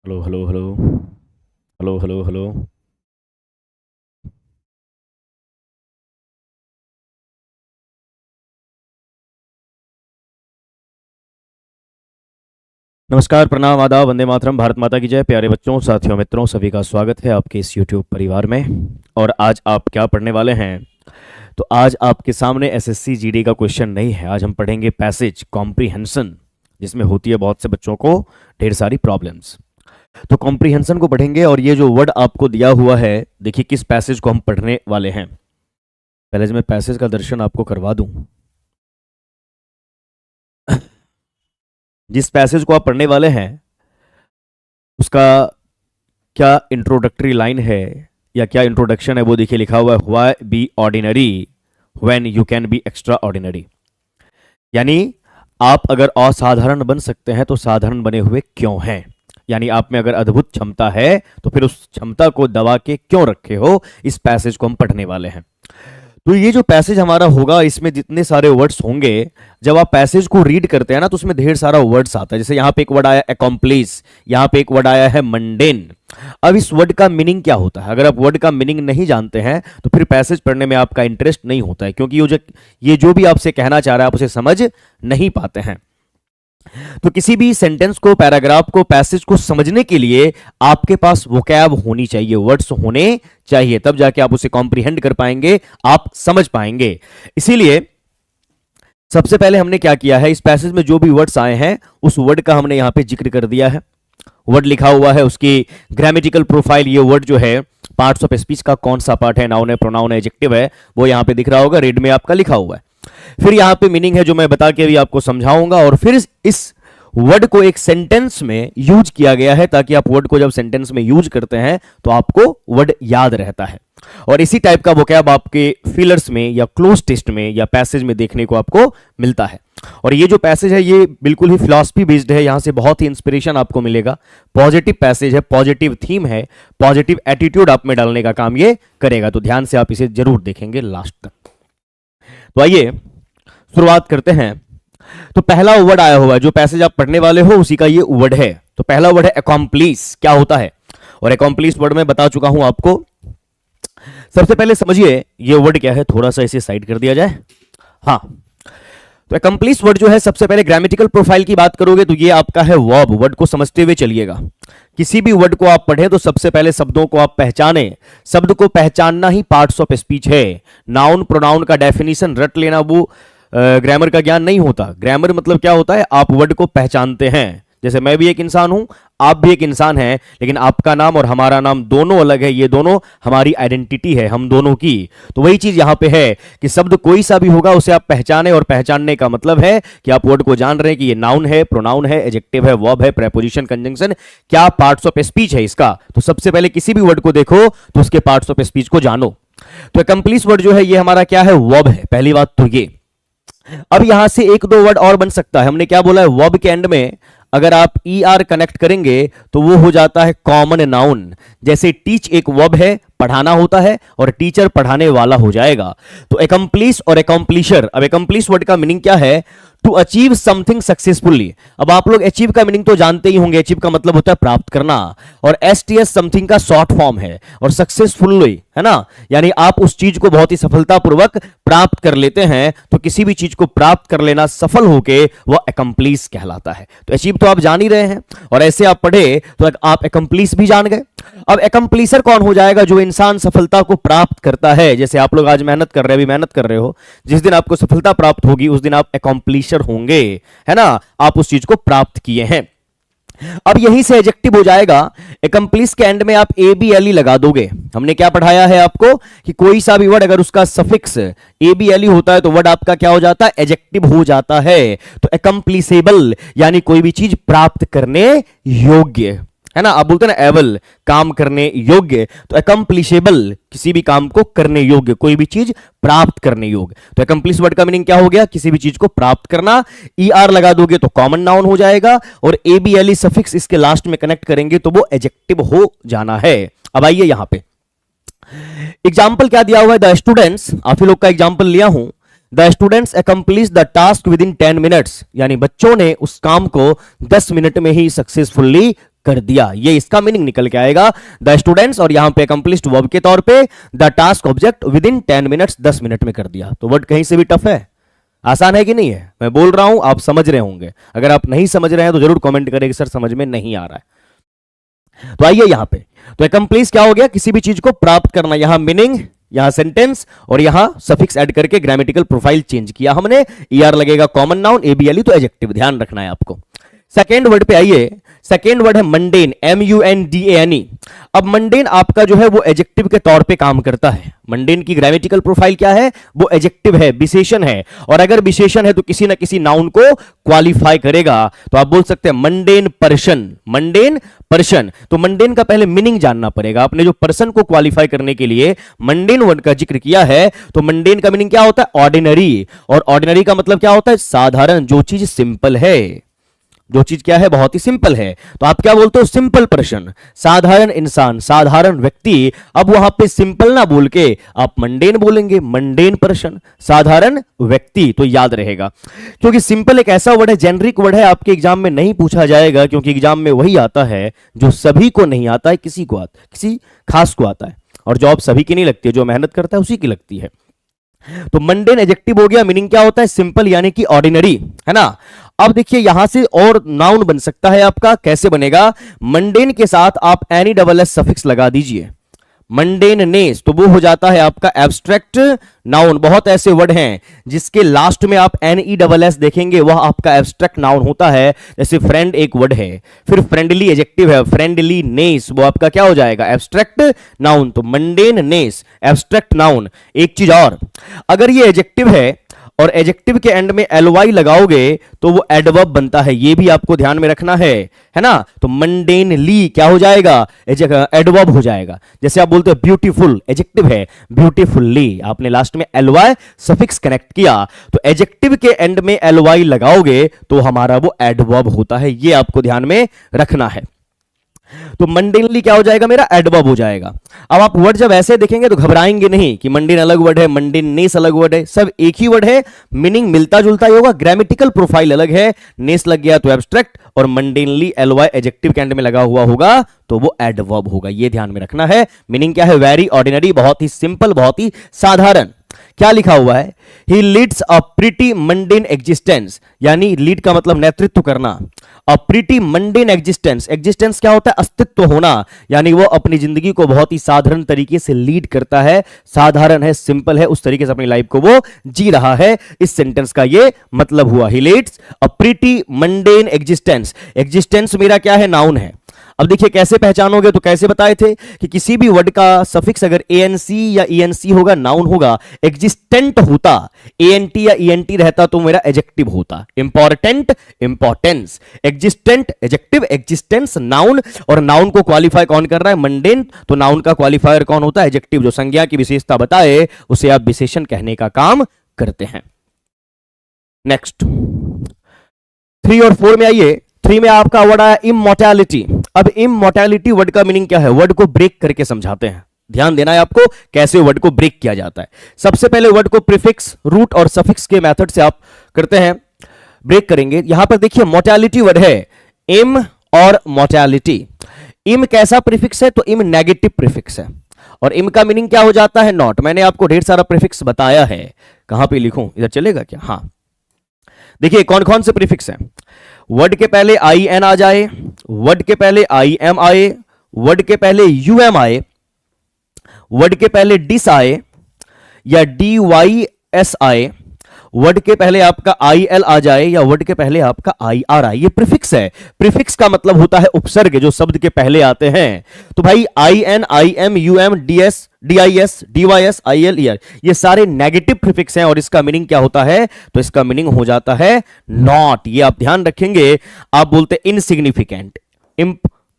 Hello hello hello hello hello hello. नमस्कार, प्रणाम, आदाब, वंदे मातरम, भारत माता की जय। प्यारे बच्चों, साथियों, मित्रों, सभी का स्वागत है आपके इस YouTube परिवार में। और आज आप क्या पढ़ने वाले हैं? तो आज आपके सामने एसएससी जीडी का क्वेश्चन नहीं है। आज हम पढ़ेंगे पैसेज कॉम्प्रीहेंशन, जिसमें होती है बहुत से बच्चों को ढेर सारी प्रॉब्लम्स। तो कॉम्प्रीहेंशन को पढ़ेंगे और ये जो वर्ड आपको दिया हुआ है, देखिए किस पैसेज को हम पढ़ने वाले हैं। पहले मैं पैसेज का दर्शन आपको करवा दूं। जिस पैसेज को आप पढ़ने वाले हैं उसका क्या इंट्रोडक्टरी लाइन है या क्या इंट्रोडक्शन है, वो देखिए लिखा हुआ है, why be ordinary when you can be extraordinary. यानी आप अगर असाधारण बन सकते हैं तो साधारण बने हुए क्यों हैं। यानी आप में अगर अद्भुत क्षमता है तो फिर उस क्षमता को दबा के क्यों रखे हो। इस पैसेज को हम पढ़ने वाले हैं। तो ये जो पैसेज हमारा होगा, इसमें जितने सारे वर्ड्स होंगे, जब आप पैसेज को रीड करते हैं ना तो उसमें ढेर सारा वर्ड्स आता है। जैसे यहाँ पे एक वर्ड आया अकॉम्प्लिश, यहाँ पे एक वर्ड आया है मंडेन। अब इस वर्ड का मीनिंग क्या होता है? अगर आप वर्ड का मीनिंग नहीं जानते हैं तो फिर पैसेज पढ़ने में आपका इंटरेस्ट नहीं होता है, क्योंकि ये जो भी आपसे कहना चाह रहा है आप उसे समझ नहीं पाते हैं। तो किसी भी सेंटेंस को, पैराग्राफ को, पैसेज को समझने के लिए आपके पास वोकैब होनी चाहिए, वर्ड्स होने चाहिए, तब जाके आप उसे कॉम्प्रिहेंड कर पाएंगे, आप समझ पाएंगे। इसीलिए सबसे पहले हमने क्या किया है, इस पैसेज में जो भी वर्ड्स आए हैं उस वर्ड का हमने यहां पे जिक्र कर दिया है। वर्ड लिखा हुआ है, उसकी ग्रामेटिकल प्रोफाइल, ये वर्ड जो है पार्ट्स ऑफ स्पीच का कौन सा पार्ट है, नाउन है, प्रोनाउन है, एडजेक्टिव है, वो यहां पे दिख रहा होगा, रेड में आपका लिखा हुआ है। फिर यहां पे मीनिंग है जो मैं बता के भी आपको समझाऊंगा, और फिर इस वर्ड को एक सेंटेंस में यूज किया गया है, ताकि आप वर्ड को जब सेंटेंस में यूज करते हैं तो आपको वर्ड याद रहता है। और इसी टाइप का वोकैब आपके फिलर्स में या क्लोज टेस्ट में या पैसेज में देखने को आपको मिलता है। और ये जो पैसेज है ये बिल्कुल ही फिलॉसफी बेस्ड है, यहां से बहुत ही इंस्पिरेशन आपको मिलेगा। पॉजिटिव पैसेज है, पॉजिटिव थीम है, पॉजिटिव एटीट्यूड आप में डालने का काम ये करेगा। तो ध्यान से आप इसे जरूर देखेंगे लास्ट तक। तो आइए शुरुआत करते हैं। तो पहला वर्ड आया हुआ, जो पैसेज आप पढ़ने वाले हो उसी का ये वर्ड है। तो पहला वर्ड है अकॉम्प्लिश। क्या होता है? और अकॉम्प्लिश वर्ड में बता चुका हूं आपको। सबसे पहले समझिए ये वर्ड क्या है, थोड़ा सा इसे साइड कर दिया जाए। हाँ, तो अकम्प्लिश वर्ड जो है, सबसे पहले ग्रामेटिकल प्रोफाइल की बात करोगे तो ये आपका है वर्ब। वर्ड को समझते हुए चलिएगा। किसी भी वर्ड को आप पढ़ें तो सबसे पहले शब्दों को आप पहचाने। शब्द को पहचानना ही पार्ट्स ऑफ स्पीच है। नाउन प्रोनाउन का डेफिनेशन रट लेना वो ग्रामर का ज्ञान नहीं होता। ग्रामर मतलब क्या होता है, आप वर्ड को पहचानते हैं। जैसे मैं भी एक इंसान हूं, आप भी एक इंसान हैं, लेकिन आपका नाम और हमारा नाम दोनों अलग है। ये दोनों हमारी आइडेंटिटी है, हम दोनों की। तो वही चीज यहां पे है कि शब्द कोई सा भी होगा उसे आप पहचाने, और पहचानने का मतलब है कि आप वर्ड को जान रहे हैं कि ये नाउन है, प्रोनाउन है, एडजेक्टिव है, वर्ब है, प्रेपोजिशन, कंजंक्शन, क्या पार्ट्स ऑफ स्पीच है इसका। तो सबसे पहले किसी भी वर्ड को देखो तो उसके पार्ट्स ऑफ स्पीच को जानो। तो अकम्प्लिश वर्ड जो है ये हमारा क्या है, वर्ब है। पहली बात तो ये। अब यहां से एक दो वर्ड और बन सकता है। हमने क्या बोला है, वर्ब के एंड में अगर आप ER कनेक्ट करेंगे तो वो हो जाता है कॉमन नाउन। जैसे टीच एक वर्ब है, पढ़ाना होता है, और टीचर पढ़ाने वाला हो जाएगा। तो अकम्प्लिश और अकम्प्लिशर। अब अकम्प्लिश वर्ड का मीनिंग क्या है, टू अचीव समथिंग सक्सेसफुली। अब आप लोग अचीव का मीनिंग तो जानते ही होंगे। अचीव का मतलब होता है प्राप्त करना, और STS समथिंग का शॉर्ट फॉर्म है, और सक्सेसफुली है ना, यानी आप उस चीज को बहुत ही सफलतापूर्वक प्राप्त कर लेते हैं। तो किसी भी चीज को प्राप्त कर लेना, सफल होके, वह अकम्प्लिश कहलाता है। तो अचीव तो आप जान ही रहे हैं, और ऐसे आप पढ़े तो आप अकम्प्लिश भी जान गए। अब अकम्प्लिशर कौन हो जाएगा, जो इंसान सफलता को प्राप्त करता है। जैसे आप लोग आज मेहनत कर रहे हैं, अभी मेहनत कर रहे हो, जिस दिन आपको सफलता प्राप्त होगी उस दिन आप अकम्प्लिशर होंगे, है ना, आप उस चीज को प्राप्त किए हैं। अब यहीं से एडजेक्टिव हो जाएगा। अकम्प्लिश के एंड में आप ABLE लगा दोगे। हमने क्या पढ़ाया है आपको कि कोई सा भी वर्ड अगर उसका सफिक्स ABLE होता है तो वर्ड आपका क्या हो जाता है, एडजेक्टिव हो जाता है। तो अकम्प्लिसेबल यानी कोई भी चीज प्राप्त करने योग्य, है ना। आप बोलते हैं ना एबल, काम करने योग्य। तो अकम्प्लिशेबल किसी भी काम को करने योग्य, कोई भी चीज प्राप्त करने योग्य। तो अकम्प्लिश वर्ड का मीनिंग क्या हो गया, किसी भी चीज को प्राप्त करना। ER लगा दोगे तो कॉमन नाउन हो जाएगा, और ABLE सफिक्स इसके लास्ट में कनेक्ट करेंगे तो वो एडजेक्टिव हो जाना है। अब आइए यहां पे एग्जाम्पल क्या दिया हुआ है, द स्टूडेंट्स, आप ही लोग का एग्जाम्पल लिया हूं। The students accomplish the task with in 10 minutes, यानी बच्चों ने उस काम को 10 मिनट में ही सक्सेसफुली कर दिया, ये इसका मीनिंग निकल के आएगा द स्टूडेंट्स, और यहां पे अकम्प्लिश्ड वर्ब के तौर पे the task object with in 10 minutes, 10 minute में कर दिया। तो वर्ड कहीं से भी टफ है, आसान है कि नहीं है? मैं बोल रहा हूं, आप समझ रहे होंगे। अगर आप नहीं समझ रहे हैं तो जरूर कमेंट करें कि सर समझ में नहीं आ रहा है। तो आइए यहां पे, तो अकम्प्लिश क्या हो गया? किसी भी चीज को प्राप्त करना। यहां मीनिंग, यहां सेंटेंस, और यहां सफिक्स ऐड करके ग्रामेटिकल प्रोफाइल चेंज किया हमने। ईआर लगेगा कॉमन नाउन, एबीएलई तो एडजेक्टिव, ध्यान रखना है आपको। सेकेंड वर्ड पे आइए, सेकेंड वर्ड है मंडेन, MUNDANE। अब मंडेन आपका जो है वो एडजेक्टिव के तौर पे काम करता है। मंडेन की ग्रामेटिकल प्रोफाइल क्या है? वो एडजेक्टिव है, विशेषण है, और अगर विशेषण है तो किसी ना किसी नाउन को क्वालिफाई करेगा। तो आप बोल सकते हैं मंडेन पर्सन, मंडेन पर्सन। तो मंडेन का पहले मीनिंग जानना पड़ेगा। आपने जो पर्सन को क्वालिफाई करने के लिए मंडेन वर्ड का जिक्र किया है, तो मंडेन का मीनिंग क्या होता है? ऑर्डिनरी, और ऑर्डिनरी का मतलब क्या होता है? साधारण, जो चीज सिंपल है, जो चीज क्या है? बहुत ही सिंपल है। तो आप क्या बोलते हो? सिंपल पर्सन, साधारण इंसान, साधारण व्यक्ति। अब वहां पे सिंपल ना बोल के आप मंडेन बोलेंगे, मंडेन पर्सन, साधारण व्यक्ति, तो याद रहेगा। क्योंकि सिंपल एक ऐसा वर्ड है, जेनरिक वर्ड है, आपके एग्जाम में नहीं पूछा जाएगा, क्योंकि एग्जाम में वही आता है जो सभी को नहीं आता है, किसी को आता, किसी खास को आता है। और जॉब सभी की नहीं लगती है, जो मेहनत करता है उसी की लगती है। तो मंडेन एडजेक्टिव हो गया, मीनिंग क्या होता है? सिंपल यानी कि ऑर्डिनरी, है ना। अब देखिए यहां से और नाउन बन सकता है आपका, कैसे बनेगा? मंडेन के साथ आप NESS सफिक्स लगा दीजिए, मंडेननेस, तो वो हो जाता है आपका एब्स्ट्रैक्ट नाउन। बहुत ऐसे वर्ड हैं जिसके लास्ट में आप NESS देखेंगे, वह आपका एब्स्ट्रैक्ट नाउन होता है। जैसे फ्रेंड एक वर्ड है, फिर फ्रेंडली एडजेक्टिव है, फ्रेंडलीनेस, वो आपका क्या हो जाएगा? Abstract noun. तो मंडेननेस एब्स्ट्रैक्ट नाउन। एक चीज और, अगर ये एडजेक्टिव है और एडजेक्टिव के एंड में LY लगाओगे तो वो एडवर्ब बनता है, ये भी आपको ध्यान में रखना है ना। तो मंडेनली क्या हो जाएगा? एडवर्ब हो जाएगा। जैसे आप बोलते हो ब्यूटीफुल, एडजेक्टिव है, ब्यूटीफुल्ली, आपने लास्ट में LY सफिक्स कनेक्ट किया, तो एडजेक्टिव के एंड में LY लगाओगे तो हमारा वो एडवर्ब होता है, ये आपको ध्यान में रखना है। तो मंडेनली क्या हो जाएगा? मेरा एडवर्ब हो जाएगा। अब आप वर्ड जब ऐसे देखेंगे तो घबराएंगे नहीं कि मंडेन अलग वर्ड है, मंडेननेस अलग वर्ड है, सब एक ही वर्ड है, मीनिंग मिलता जुलता ही होगा, ग्रामेटिकल प्रोफाइल अलग है। नेस लग गया तो एब्स्ट्रैक्ट, और मंडेनली LY एडजेक्टिव के एंड में लगा हुआ होगा तो वो एडवर्ब होगा, ये ध्यान में रखना है। मीनिंग क्या है? वेरी ऑर्डिनरी, बहुत ही सिंपल, बहुत ही साधारण। क्या लिखा हुआ है? He leads a pretty mundane existence, यानी लीड का मतलब नेतृत्व करना। A pretty mundane existence, existence क्या होता है? अस्तित्व होना, यानी वो अपनी जिंदगी को बहुत ही साधारण तरीके से लीड करता है, साधारण है, सिंपल है, उस तरीके से अपनी लाइफ को वो जी रहा है। इस सेंटेंस का ये मतलब हुआ, he leads a pretty mundane existence. Existence मेरा क्या है? नाउन है। अब देखिए कैसे पहचानोगे, तो कैसे बताए थे कि किसी भी वर्ड का सफिक्स अगर ANC या ENC होगा, नाउन होगा, एग्जिस्टेंट होता, ANT या ENT रहता तो मेरा एडजेक्टिव होता। Important, importance, existent adjective, existence noun, और नाउन को क्वालिफाई कौन कर रहा है? मंडेन। तो नाउन का क्वालिफायर कौन होता है? एडजेक्टिव। जो संज्ञा की विशेषता बताए उसे आप विशेषण कहने का काम करते हैं। नेक्स्ट 3 और 4 में आइए। 3 में आपका वर्ड आया इममॉर्टैलिटी। अब इममॉर्टैलिटी वर्ड का मीनिंग क्या है? वर्ड को ब्रेक करके समझाते हैं, ध्यान देना है आपको कैसे वर्ड को ब्रेक किया जाता है। सबसे पहले वर्ड को प्रीफिक्स, रूट और सफिक्स के मेथड से आप करते हैं, ब्रेक करेंगे। यहां पर देखिए मॉर्टैलिटी वर्ड है, इम और मॉर्टैलिटी। इम कैसा प्रीफिक्स है? तो इम नेगेटिव प्रीफिक्स है, और इम का मीनिंग क्या हो जाता है? नॉट। मैंने आपको ढेर सारा प्रीफिक्स बताया है, कहां पे लिखूं? इधर चलेगा क्या? हां, देखिए कौन कौन से प्रीफिक्स हैं। वर्ड के पहले IN आ जाए, वर्ड के पहले IM आए, वर्ड के पहले UM आए, वर्ड के पहले डिस आए या DYS आए, वर्ड के पहले आपका IL आ जाए या वर्ड के पहले आपका IR आए, ये प्रीफिक्स है। प्रीफिक्स का मतलब होता है उपसर्ग, जो शब्द के पहले आते हैं। तो भाई IN, IM, UM, DS, DIS, DYS, IL, ER, ये सारे नेगेटिव प्रीफिक्स हैं, और इसका मीनिंग क्या होता है? तो इसका मीनिंग हो जाता है नॉट। ये आप ध्यान रखेंगे। आप बोलते हैं इनसिग्निफिकेंट,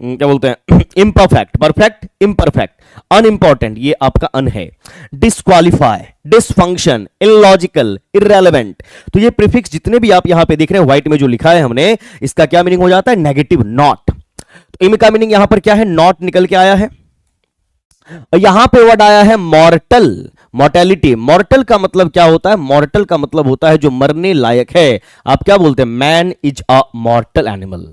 क्या बोलते हैं? इम्परफेक्ट, परफेक्ट, इम्परफेक्ट, अनइंपॉर्टेंट, ये आपका अन है। Disqualify, dysfunction, illogical, irrelevant. तो ये प्रीफिक्स जितने भी आप यहां पे देख रहे हैं व्हाइट में जो लिखा है हमने, इसका क्या मीनिंग हो जाता है? Negative, not. तो इम का मीनिंग यहां पर क्या है? नॉट निकल के आया है। यहां पे वर्ड आया है मॉर्टल। मॉर्टेलिटी, मॉर्टल का मतलब क्या होता है? मॉर्टल का मतलब होता है जो मरने लायक है। आप क्या बोलते हैं? Man is a mortal animal,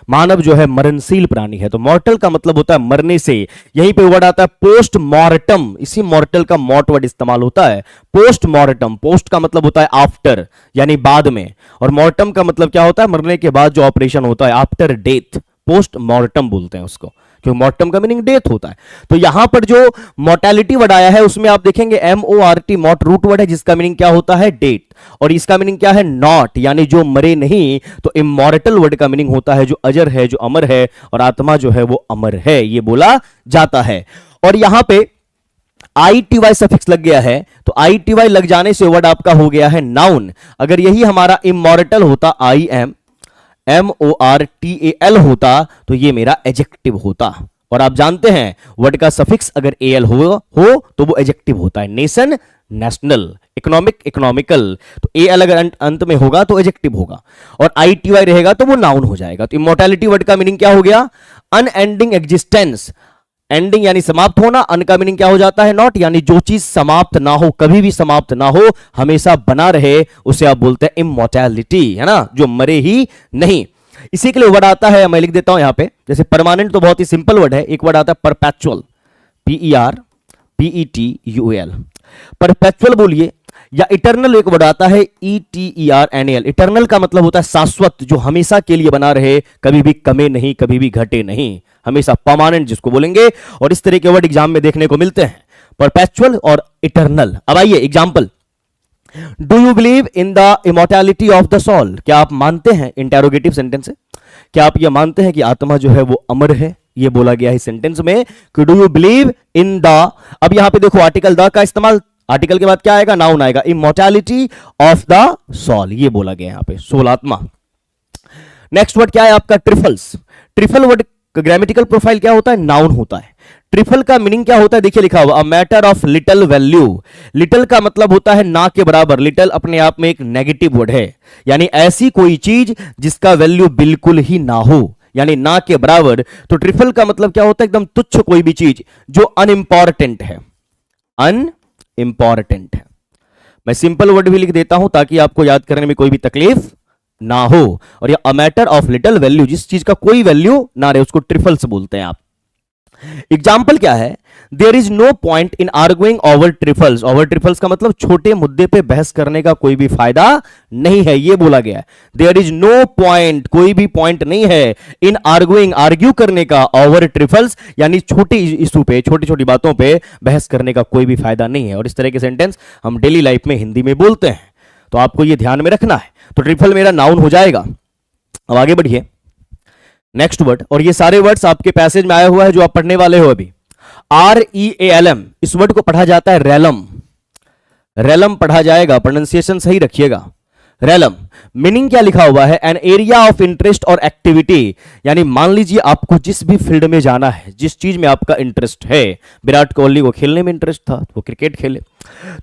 मानव जो है मरणशील प्राणी है। तो मॉर्टल का मतलब होता है मरने से। यहीं पे वर्ड आता है पोस्ट मॉर्टम, इसी मॉर्टल का मॉर्ट वर्ड इस्तेमाल होता है। पोस्ट मॉर्टम, पोस्ट का मतलब होता है आफ्टर यानी बाद में, और मॉर्टम का मतलब क्या होता है? मरने के बाद जो ऑपरेशन होता है, आफ्टर डेथ, पोस्ट मॉर्टम बोलते हैं उसको, क्योंकि मॉर्टम का मीनिंग डेथ होता है। तो यहां पर जो मोर्टेलिटी वर्ड आया है उसमें आप देखेंगे MORT, मॉट रूट वर्ड है जिसका मीनिंग क्या होता है? डेथ, और इसका मीनिंग क्या है? नॉट, यानी जो मरे नहीं। तो इमॉर्टल वर्ड का मीनिंग होता है जो अजर है, जो अमर है, और आत्मा जो है वो अमर है, ये बोला जाता है। और यहां पे ITY सफिक्स लग गया है, तो ITY लग जाने से वर्ड आपका हो गया है नाउन। अगर यही हमारा इमॉर्टल होता, MORTAL होता, तो ये मेरा एडजेक्टिव होता। और आप जानते हैं वर्ड का सफिक्स अगर AL हो तो वो एडजेक्टिव होता है। नेशन, नेशनल, इकोनॉमिक, इकोनॉमिकल, तो AL अगर अंत में होगा तो एडजेक्टिव होगा, और ITY रहेगा तो वो नाउन हो जाएगा। तो इमॉर्टैलिटी वर्ड का मीनिंग क्या हो गया? Unending existence. एंडिंग यानी समाप्त होना, अन का मीनिंग क्या हो जाता है? नॉट, यानी जो चीज समाप्त ना हो, कभी भी समाप्त ना हो, हमेशा बना रहे, उसे आप बोलते हैं इमॉर्टैलिटी, है ना, जो मरे ही नहीं। इसी के लिए वर्ड आता है, मैं लिख देता हूं यहां पे, जैसे परमानेंट तो बहुत ही सिंपल वर्ड है, एक वर्ड आता है परपेचुअल, PERPETUAL, परपेचुअल बोलिए, या इटर्नल एक वर्ड आता है ETERNAL। इटर्नल का मतलब होता है शाश्वत, जो हमेशा के लिए बना रहे, कभी भी कमे नहीं, कभी भी घटे नहीं, हमेशा परमानेंट जिसको बोलेंगे। और इस तरह के वर्ड एग्जाम में देखने को मिलते हैं, परपेचुअल और इटर्नल। अब आइए example, do you believe in the immortality of the soul? क्या आप मानते हैं, इंटेरोगेटिव सेंटेंस है, क्या आप यह मानते हैं कि आत्मा जो है वो अमर है? ये बोला गया है सेंटेंस में कि do you believe in the. अब यहां पे देखो आर्टिकल द का इस्तेमाल, आर्टिकल के बाद क्या आएगा? नाउन आएगा, इमॉर्टैलिटी ऑफ द सोल, ये बोला गया यहां पे, सोल आत्मा। नेक्स्ट वर्ड क्या है आपका? Trifles. Trifle word grammatical profile क्या होता है? नाउन होता है। ट्रिफल का मीनिंग क्या होता है? देखिए लिखा हुआ, a matter of little value. Little का मतलब होता है ना के बराबर, लिटल अपने आप में एक नेगेटिव वर्ड है, यानी ऐसी कोई चीज जिसका वैल्यू बिल्कुल ही ना हो, यानी ना के बराबर। तो ट्रिफल का मतलब क्या होता है? एकदम तुच्छ कोई भी चीज जो अनइंपॉर्टेंट है, अनइंपॉर्टेंट है। मैं सिंपल वर्ड भी लिख देता हूं ताकि आपको याद करने में कोई भी तकलीफ ना हो। और ये a matter of little value, जिस चीज का कोई वैल्यू ना रहे, उसको ट्रिफल्स बोलते हैं आप। एग्जाम्पल क्या है? There is no point in arguing over trifles. Over trifles का मतलब छोटे मुद्दे पे बहस करने का कोई भी फायदा नहीं है, ये बोला गया है। देयर इज नो पॉइंट, कोई भी पॉइंट नहीं है, इन आर्गुइंग, आर्ग्यू करने का, ओवर ट्रिफल्स यानी छोटी इशू पे, छोटी छोटी बातों पे बहस करने का कोई भी फायदा नहीं है। और इस तरह के सेंटेंस हम डेली लाइफ में हिंदी में बोलते हैं, तो आपको ये ध्यान में रखना है। तो ट्रिफल मेरा नाउन हो जाएगा। अब आगे बढ़िए, नेक्स्ट वर्ड, और ये सारे वर्ड्स आपके पैसेज में आया हुआ है जो आप पढ़ने वाले हो अभी। REALM, इस वर्ड को पढ़ा जाता है रैलम, रैलम पढ़ा जाएगा, प्रोनाउंसिएशन सही रखिएगा। रैलम मीनिंग क्या लिखा हुआ है? एन एरिया ऑफ इंटरेस्ट और एक्टिविटी, यानी मान लीजिए आपको जिस भी फील्ड में जाना है, जिस चीज में आपका इंटरेस्ट है, विराट कोहली को खेलने में इंटरेस्ट था, वो क्रिकेट खेले,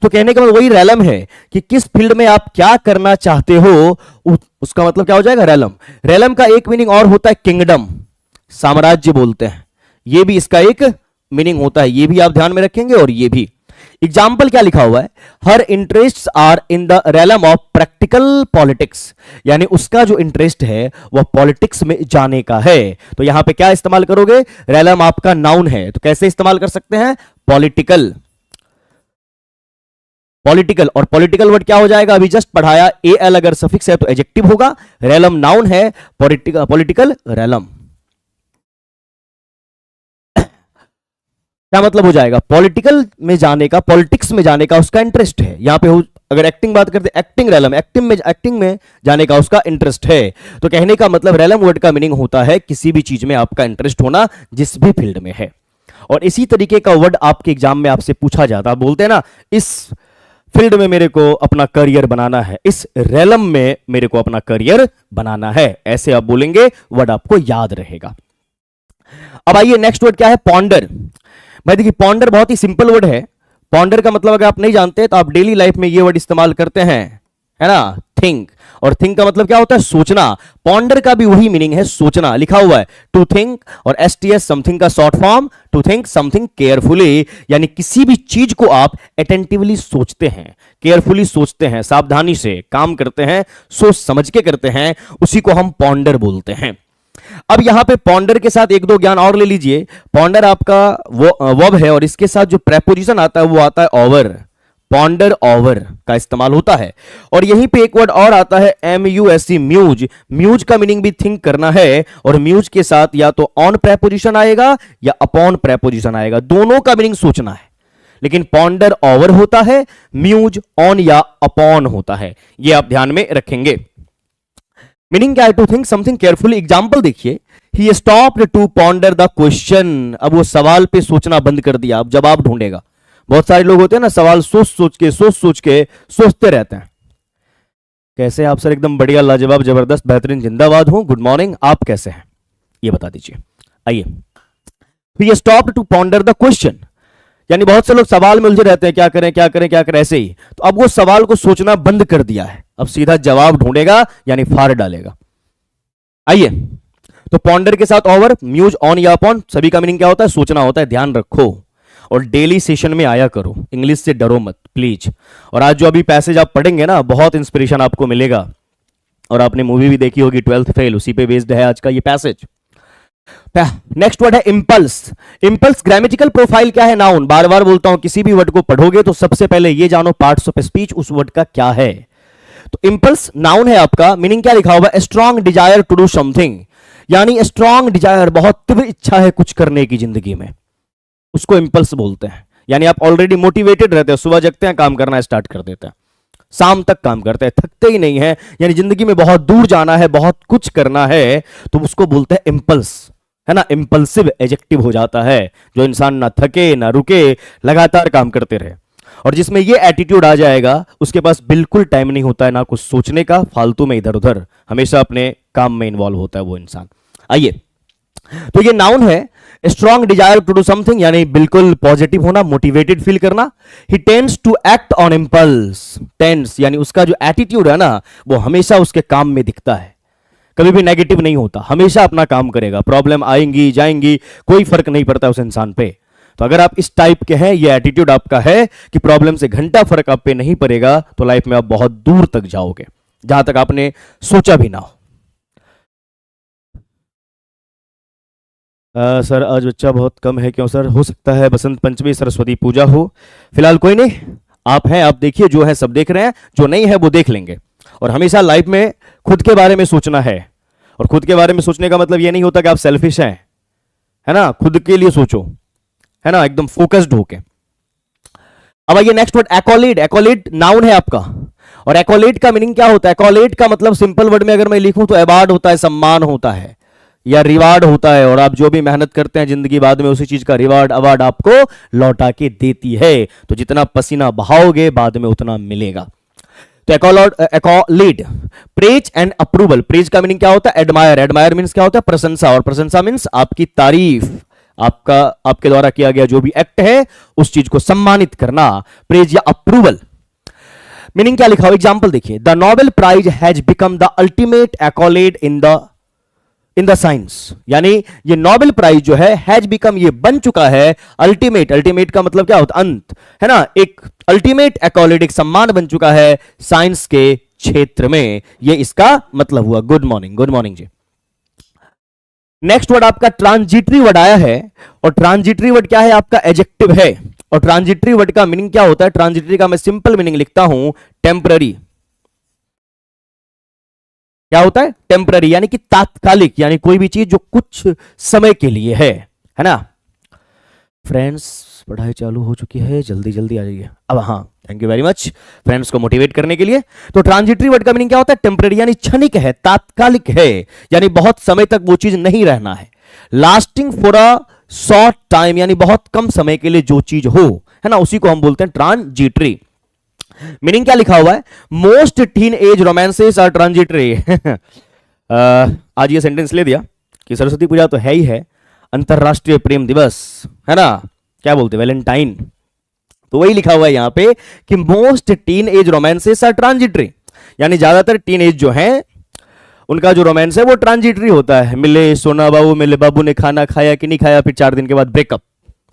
तो कहने का मतलब वही रैलम है कि किस फील्ड में आप क्या करना चाहते हो, उसका मतलब क्या हो जाएगा? रैलम। रैलम का एक मीनिंग और होता है किंगडम, साम्राज्य बोलते हैं, ये भी इसका एक मीनिंग होता है, ये भी आप ध्यान में रखेंगे। और ये भी एग्जाम्पल क्या लिखा हुआ है? Her interest are in the realm of practical politics, यानी उसका जो इंटरेस्ट है वह पॉलिटिक्स में जाने का है। तो यहां पे क्या इस्तेमाल करोगे? रैलम आपका नाउन है, तो कैसे इस्तेमाल कर सकते हैं? Political, political. और पॉलिटिकल वर्ड क्या हो जाएगा? अभी जस्ट पढ़ाया, AL अगर सफिक्स है तो एडजेक्टिव होगा, रैलम नाउन है, पॉलिटिकल रैलम। क्या मतलब हो जाएगा? पॉलिटिकल में जाने का, पॉलिटिक्स में जाने का उसका इंटरेस्ट है। यहां पे अगर एक्टिंग बात करते, एक्टिंग रैलम, एक्टिंग में जाने का उसका इंटरेस्ट है। तो कहने का मतलब रैलम वर्ड का मीनिंग होता है किसी भी चीज में आपका इंटरेस्ट होना, जिस भी फील्ड में है। और इसी तरीके का वर्ड आपके एग्जाम में आपसे पूछा जाता है, बोलते हैं ना, इस फील्ड में मेरे को अपना करियर बनाना है, इस रैलम में मेरे को अपना करियर बनाना है, ऐसे आप बोलेंगे, वर्ड आपको याद रहेगा। अब आइए नेक्स्ट वर्ड क्या है? पॉन्डर। भाई देखिए, पॉन्डर बहुत ही सिंपल वर्ड है। पॉन्डर का मतलब अगर आप नहीं जानते तो आप डेली लाइफ में ये वर्ड इस्तेमाल करते हैं, है ना, थिंक। और थिंक का मतलब क्या होता है, सोचना। पॉन्डर का भी वही मीनिंग है, सोचना। लिखा हुआ है टू थिंक, और एसटीएस समथिंग का short form, to think something carefully, यानी किसी भी चीज को आप अटेंटिवली सोचते हैं, केयरफुली सोचते हैं, सावधानी से काम करते हैं, सोच समझ के करते हैं, उसी को हम पॉन्डर बोलते हैं। अब यहां पे पॉन्डर के साथ एक दो ज्ञान और ले लीजिए। पॉन्डर आपका वर्ब है, और इसके साथ जो प्रेपोजिशन आता है वो आता है ओवर। पॉन्डर ओवर का इस्तेमाल होता है। और यहीं पे एक वर्ड और आता है MUSE, म्यूज। म्यूज का मीनिंग भी थिंक करना है, और म्यूज के साथ या तो ऑन प्रेपोजिशन आएगा या अपॉन प्रेपोजिशन आएगा, दोनों का मीनिंग सोचना है। लेकिन पॉन्डर ओवर होता है, म्यूज ऑन या अपॉन होता है, ये आप ध्यान में रखेंगे। मीनिंग क्या है, to think something carefully. Example देखिए, he stopped to ponder the question. अब वो सवाल पे सोचना बंद कर दिया, अब जवाब ढूंढेगा। बहुत सारे लोग होते हैं ना, सवाल सोच सोच के सोचते रहते हैं। कैसे आप सर? एकदम बढ़िया, लाजवाब, जबरदस्त, बेहतरीन, जिंदाबाद हूं। गुड मॉर्निंग, आप कैसे हैं ये बता दीजिए। आइए, he stopped to ponder the question, यानी बहुत से लोग सवाल में उलझे रहते हैं, क्या करें क्या करें क्या करें, ऐसे ही। तो अब वो सवाल को सोचना बंद कर दिया है, अब सीधा जवाब ढूंढेगा, यानी फाड़ डालेगा। आइए, तो पॉन्डर के साथ ओवर, म्यूज ऑन या अपॉन, सभी का मीनिंग क्या होता है, सोचना होता है। ध्यान रखो, और डेली सेशन में आया करो, इंग्लिश से डरो मत प्लीज। और आज जो अभी पैसेज आप पढ़ेंगे ना, बहुत इंस्पिरेशन आपको मिलेगा। और आपने मूवी भी देखी होगी 12th फेल, उसी पे बेस्ड है आज का ये पैसेज। नेक्स्ट वर्ड है इंपल्स। इंपल्स ग्रामेटिकल प्रोफाइल क्या है, नाउन। बार बार बोलता हूं, किसी भी वर्ड को पढ़ोगे तो सबसे पहले ये जानो पार्ट्स ऑफ स्पीच उस वर्ड का क्या है। तो इंपल्स नाउन है आपका, मीनिंग क्या लिखा हुआ है, strong desire to do something, यानी स्ट्रॉन्ग डिजायर, बहुत तीव्र इच्छा है कुछ करने की जिंदगी में, उसको इंपल्स बोलते हैं। यानी आप ऑलरेडी मोटिवेटेड रहते हैं, सुबह जगते हैं, काम करना स्टार्ट कर देते हैं, शाम तक काम करते हैं, थकते ही नहीं है, यानी जिंदगी में बहुत दूर जाना है, बहुत कुछ करना है, तो उसको बोलते हैं इंपल्स, है ना। इंपल्सिव एडजेक्टिव हो जाता है, जो इंसान ना थके ना रुके, लगातार काम करते रहे। और जिसमें ये एटीट्यूड आ जाएगा, उसके पास बिल्कुल टाइम नहीं होता है ना कुछ सोचने का, फालतू में इधर उधर, हमेशा अपने काम में इन्वॉल्व होता है वो इंसान। आइए, तो ये नाउन है, strong desire to do something, यानी बिल्कुल पॉजिटिव होना, मोटिवेटेड फील करना। He tends to act on impulse, tends यानी उसका जो एटीट्यूड है ना, वो हमेशा उसके काम में दिखता है, कभी भी नेगेटिव नहीं होता, हमेशा अपना काम करेगा, प्रॉब्लम आएंगी जाएंगी, कोई फर्क नहीं पड़ता उस इंसान पे। तो अगर आप इस टाइप के हैं, ये एटीट्यूड आपका है कि प्रॉब्लम से घंटा फर्क आप पे नहीं पड़ेगा, तो लाइफ में आप बहुत दूर तक जाओगे, जहां तक आपने सोचा भी ना हो। सर आज बच्चा बहुत कम है, क्यों सर? हो सकता है बसंत पंचमी सरस्वती पूजा हो। फिलहाल कोई नहीं, आप हैं, आप देखिए, जो है सब देख रहे हैं, जो नहीं है वो देख लेंगे। और हमेशा लाइफ में खुद के बारे में सोचना है, और खुद के बारे में सोचने का मतलब ये नहीं होता कि आप सेल्फिश हैं, है ना। खुद के लिए सोचो, है ना, एकदम फोकस्ड होके। अब आइए नेक्स्ट वर्ड, एक्कोलेड। एक्कोलेड नाउन है आपका, और एक्कोलेड का मीनिंग क्या होता है, एक्कोलेड का मतलब सिंपल वर्ड में अगर मैं लिखूं तो अवार्ड होता है, सम्मान होता है, या रिवार्ड होता है। और आप जो भी मेहनत करते हैं जिंदगी, बाद में उसी चीज का रिवार्ड अवार्ड आपको लौटा के देती है। तो जितना पसीना बहाओगे बाद में उतना मिलेगा। तो एक्कोलेड, प्रेज एंड अप्रूवल। प्रेज का मीनिंग क्या होता है, एडमायर। एडमायर मीन्स क्या होता है, प्रशंसा, और प्रशंसा मीन्स आपकी तारीफ, आपका आपके द्वारा किया गया जो भी एक्ट है उस चीज को सम्मानित करना, प्रेज या अप्रूवल। मीनिंग क्या लिखा हुआ, एग्जाम्पल देखिए, the Nobel prize has become the ultimate accolade in the science, यानी ये नोबेल प्राइज जो है, हैज बिकम, ये बन चुका है, अल्टीमेट, अल्टीमेट का मतलब क्या होता है, अंत, है ना, एक अल्टीमेट एक्कोलेड, एक सम्मान बन चुका है साइंस के क्षेत्र में, ये इसका मतलब हुआ। गुड मॉर्निंग, गुड मॉर्निंग जी। नेक्स्ट वर्ड आपका ट्रांजिटरी वर्ड आया है, और ट्रांजिटरी वर्ड क्या है आपका, एडजेक्टिव है। और ट्रांजिटरी वर्ड का मीनिंग क्या होता है, ट्रांजिटरी का मैं सिंपल मीनिंग लिखता हूं, टेम्पररी। क्या होता है, टेम्पररी, यानी कि तात्कालिक, यानी कोई भी चीज जो कुछ समय के लिए है ना। फ्रेंड्स, पढ़ाई चालू हो चुकी है, जल्दी जल्दी आ जाइए अब। हाँ, thank you very much friends को मोटिवेट करने के लिए। तो ट्रांजिटरी वर्ड का मीनिंग क्या होता है, टेम्पररी, यानी क्षणिक है, तात्कालिक है, यानी बहुत समय तक वो चीज नहीं रहना है। Lasting for a short time, यानी बहुत कम समय के लिए जो चीज हो, है ना, उसी को हम बोलते हैं ट्रांजिटरी। मीनिंग क्या लिखा हुआ है, most teenage romances are transitory. आज ये सेंटेंस ले दिया कि सरस्वती पूजा तो है ही है, अंतरराष्ट्रीय प्रेम दिवस, है ना, क्या बोलते हैं, वैलेंटाइन। तो वही लिखा हुआ है यहां पे कि most teenage romances are transitory, यानी ज्यादातर टीनेज जो है उनका जो रोमांस है वो ट्रांजिटरी होता है, मिले सोना बाबू मिले बाबू ने खाना खाया कि नहीं खाया, फिर 4 दिन के बाद ब्रेकअप,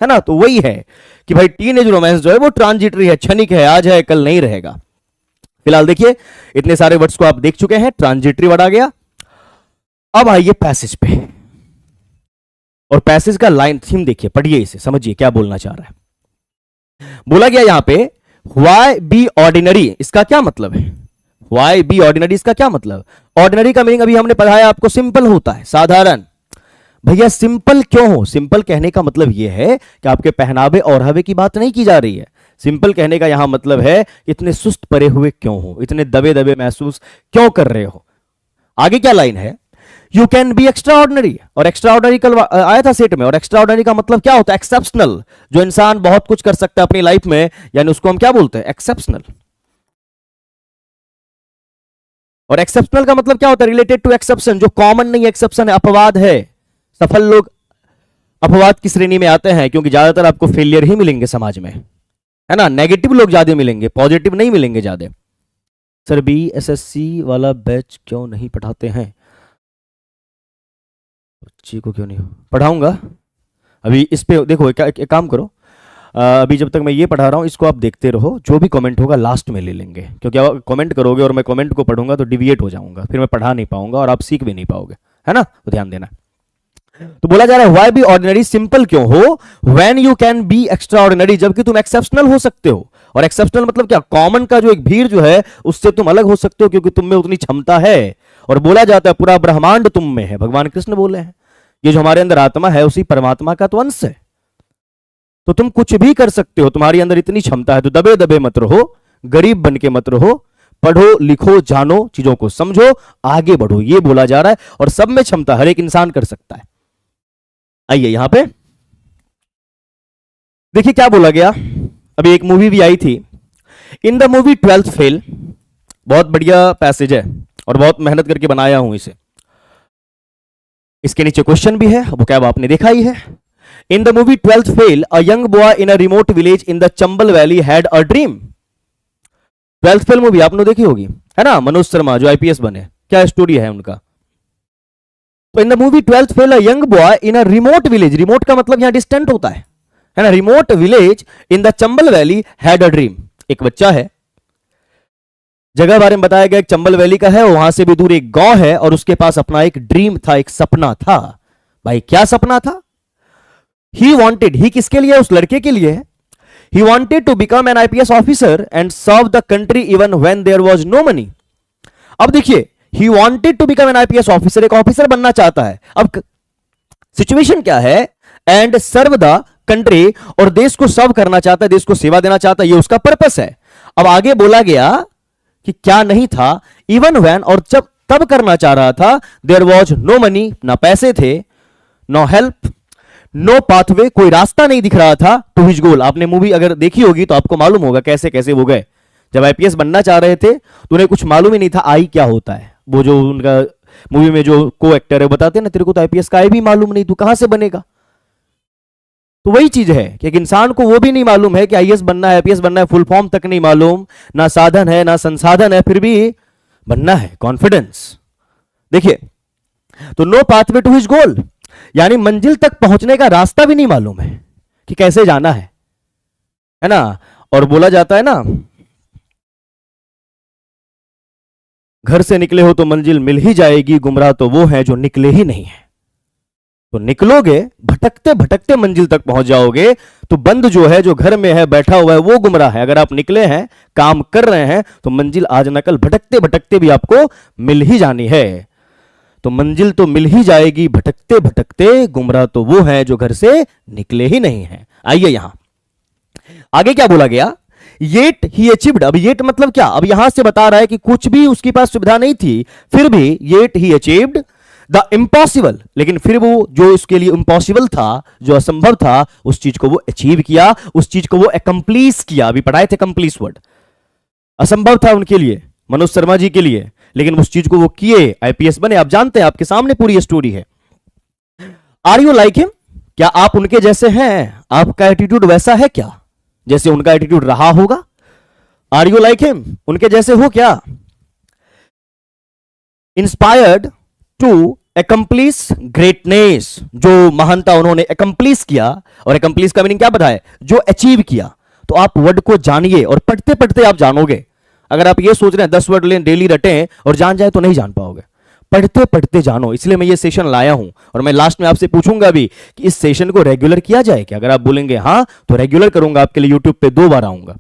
है ना। तो वही है कि भाई टीनेज रोमांस जो है वो ट्रांजिटरी है, क्षणिक है, आज है कल नहीं रहेगा। फिलहाल देखिए इतने सारे वर्ड्स को आप देख चुके हैं, ट्रांजिटरी वर्ड आ गया। अब आइए पैसेज पे, और पैसेज का लाइन थीम देखिए, पढ़िए इसे, समझिए क्या बोलना चाह रहा है। बोला गया यहां पे व्हाई बी ऑर्डिनरी, इसका क्या मतलब है? व्हाई बी ऑर्डिनरी, इसका क्या मतलब? ऑर्डिनरी का मीनिंग अभी हमने पढ़ाया आपको, सिंपल होता है, साधारण। भैया सिंपल क्यों हो? सिंपल कहने का मतलब यह है कि आपके पहनावे और हवे की बात नहीं की जा रही है। सिंपल कहने का यहां मतलब है इतने सुस्त पड़े हुए क्यों हो, इतने दबे दबे महसूस क्यों कर रहे हो। आगे क्या लाइन है? You can be extra ordinary, और एक्स्ट्रा ऑर्डिनरी कल आया था सेट में, और एक्स्ट्रा ऑर्डिनरी का मतलब क्या होता है? एक्सेप्शनल। जो इंसान बहुत कुछ कर सकता है अपनी लाइफ में, यानी उसको हम क्या बोलते हैं? एक्सेप्शनल। और एक्सेप्शनल का मतलब क्या होता है? रिलेटेड टू एक्सेप्शन, जो कॉमन नहीं एक्सेप्शन है, अपवाद है। सफल लोग अपवाद की श्रेणी में आते हैं, क्योंकि ज्यादातर आपको फेलियर ही मिलेंगे समाज में, है ना। नेगेटिव लोग ज्यादा मिलेंगे, पॉजिटिव नहीं मिलेंगे ज्यादा। सर BSSC वाला बैच क्यों नहीं पढ़ाते हैं? बच्ची को क्यों नहीं पढ़ाऊंगा अभी। इस पे देखो, एक काम करो, अभी जब तक मैं ये पढ़ा रहा हूँ इसको आप देखते रहो, जो भी कमेंट होगा लास्ट में ले लेंगे, क्योंकि आप कमेंट करोगे और मैं कमेंट को पढ़ूंगा तो डिविएट हो जाऊंगा, फिर मैं पढ़ा नहीं पाऊंगा और आप सीख भी नहीं पाओगे, है ना। तो ध्यान देना। तो बोला जा रहा है व्हाई बी ऑर्डिनरी, सिंपल क्यों हो, when you can be extra ordinary, जबकि तुम एक्सेप्शनल हो सकते हो। और एक्सेप्शनल मतलब क्या? कॉमन का जो एक भीड़ जो है उससे तुम अलग हो सकते हो, क्योंकि तुम में उतनी क्षमता है। और बोला जाता है पूरा ब्रह्मांड तुम में है, भगवान कृष्ण बोले हैं। ये जो हमारे अंदर आत्मा है उसी परमात्मा का तो अंश है, तो तुम कुछ भी कर सकते हो, तुम्हारी अंदर इतनी क्षमता है। तो दबे दबे मत रहो, गरीब बन के मत रहो, पढ़ो लिखो जानो, चीजों को समझो, आगे बढ़ो, ये बोला जा रहा है। और सब में क्षमता हर एक इंसान कर सकता है। आइए यहां पे देखिए क्या बोला गया। अभी एक मूवी भी आई थी, in the movie 12th fail, बहुत बढ़िया पैसेज है और बहुत मेहनत करके बनाया हूं इसे। इसके नीचे क्वेश्चन भी है, वो क्या आपने देखा ही है। In the movie 12th fail, a young boy in a remote village in the Chambal valley had a dream. 12th fail movie आपने देखी होगी, है ना। मनोज शर्मा जो IPS बने, क्या स्टोरी है उनका। तो in the movie 12th fail, a young boy in a remote village, remote का मतलब यहां डिस्टेंट होता है ना। Remote village in the Chambal valley had a dream, एक बच्चा है, जगह बारे में बताया गया, एक चंबल वैली का है, वहां से भी दूर एक गांव है, और उसके पास अपना एक ड्रीम था, एक सपना था। भाई क्या सपना था? ही वॉन्टेड, ही किसके लिए? उस लड़के के लिए है। He wanted to become an IPS officer and serve the country even when there was no money. अब देखिए, he wanted to become an IPS officer, एक ऑफिसर बनना चाहता है। अब सिचुएशन क्या है? एंड सर्व द कंट्री, और देश को सर्व करना चाहता है, देश को सेवा देना चाहता है, ये उसका पर्पस है। अब आगे बोला गया कि क्या नहीं था, इवन व्हेन, और जब तब करना चाह रहा था, देयर वाज नो मनी, ना पैसे थे, नो हेल्प, नो पाथवे, कोई रास्ता नहीं दिख रहा था टू हिज गोल। आपने मूवी अगर देखी होगी तो आपको मालूम होगा कैसे कैसे वो गए। जब IPS बनना चाह रहे थे तो उन्हें कुछ मालूम ही नहीं था आई क्या होता है। वो जो उनका मूवी में जो को एक्टर है बताते हैं ना, तेरे को तो IPS का आई भी मालूम नहीं, तू कहां से बनेगा। तो वही चीज है कि एक इंसान को वो भी नहीं मालूम है कि IAS बनना है, IPS बनना है, फुल फॉर्म तक नहीं मालूम, ना साधन है ना संसाधन है, फिर भी बनना है, कॉन्फिडेंस। देखिए, तो no pathway to his goal, यानी मंजिल तक पहुंचने का रास्ता भी नहीं मालूम है कि कैसे जाना है ना। और बोला जाता है ना, घर से निकले हो तो मंजिल मिल ही जाएगी, गुमराह तो वो है जो निकले ही नहीं है। तो निकलोगे, भटकते भटकते मंजिल तक पहुंच जाओगे। तो बंद जो है, जो घर में है बैठा हुआ है, वो गुमराह है। अगर आप निकले हैं, काम कर रहे हैं, तो मंजिल आज न कल भटकते भटकते भी आपको मिल ही जानी है। तो मंजिल तो मिल ही जाएगी, भटकते भटकते, गुमराह तो वो है जो घर से निकले ही नहीं है। आइए यहां आगे क्या बोला गया, येट ही अचीव्ड। अब येट मतलब क्या? अब यहां से बता रहा है कि कुछ भी उसके पास सुविधा नहीं थी, फिर भी yet he achieved the impossible, लेकिन फिर वो जो उसके लिए इम्पॉसिबल था, जो असंभव था, उस चीज को वो अचीव किया, उस चीज को वो अकम्प्लीस किया। अभी पढ़ाए थे कंप्लीस वर्ड। असंभव था उनके लिए, मनोज शर्मा जी के लिए, लेकिन उस चीज को वो किए, IPS बने। आप जानते हैं, आपके सामने पूरी स्टोरी है। आर यू लाइक हिम, क्या आप उनके जैसे हैं? आपका एटीट्यूड वैसा है क्या जैसे उनका एटीट्यूड रहा होगा? आर यू लाइक हिम, उनके जैसे हो क्या? इंस्पायर्ड टू एकम्प्लिश ग्रेटनेस, जो महानता उन्होंने एकम्प्लिश किया, और एकम्प्लिश का मीनिंग क्या बताया, जो अचीव किया। तो आप वर्ड को जानिए और पढ़ते पढ़ते आप जानोगे। अगर आप ये सोच रहे हैं 10 वर्ड डेली रटें और जान जाए तो नहीं जान पाओगे, पढ़ते पढ़ते जानो। इसलिए मैं ये सेशन लाया हूं, और मैं लास्ट में आपसे पूछूंगा भी कि इस सेशन को रेगुलर किया जाए क्या। अगर आप बोलेंगे हाँ तो रेगुलर करूंगा, आपके लिए यूट्यूब पे 2 बार आऊंगा,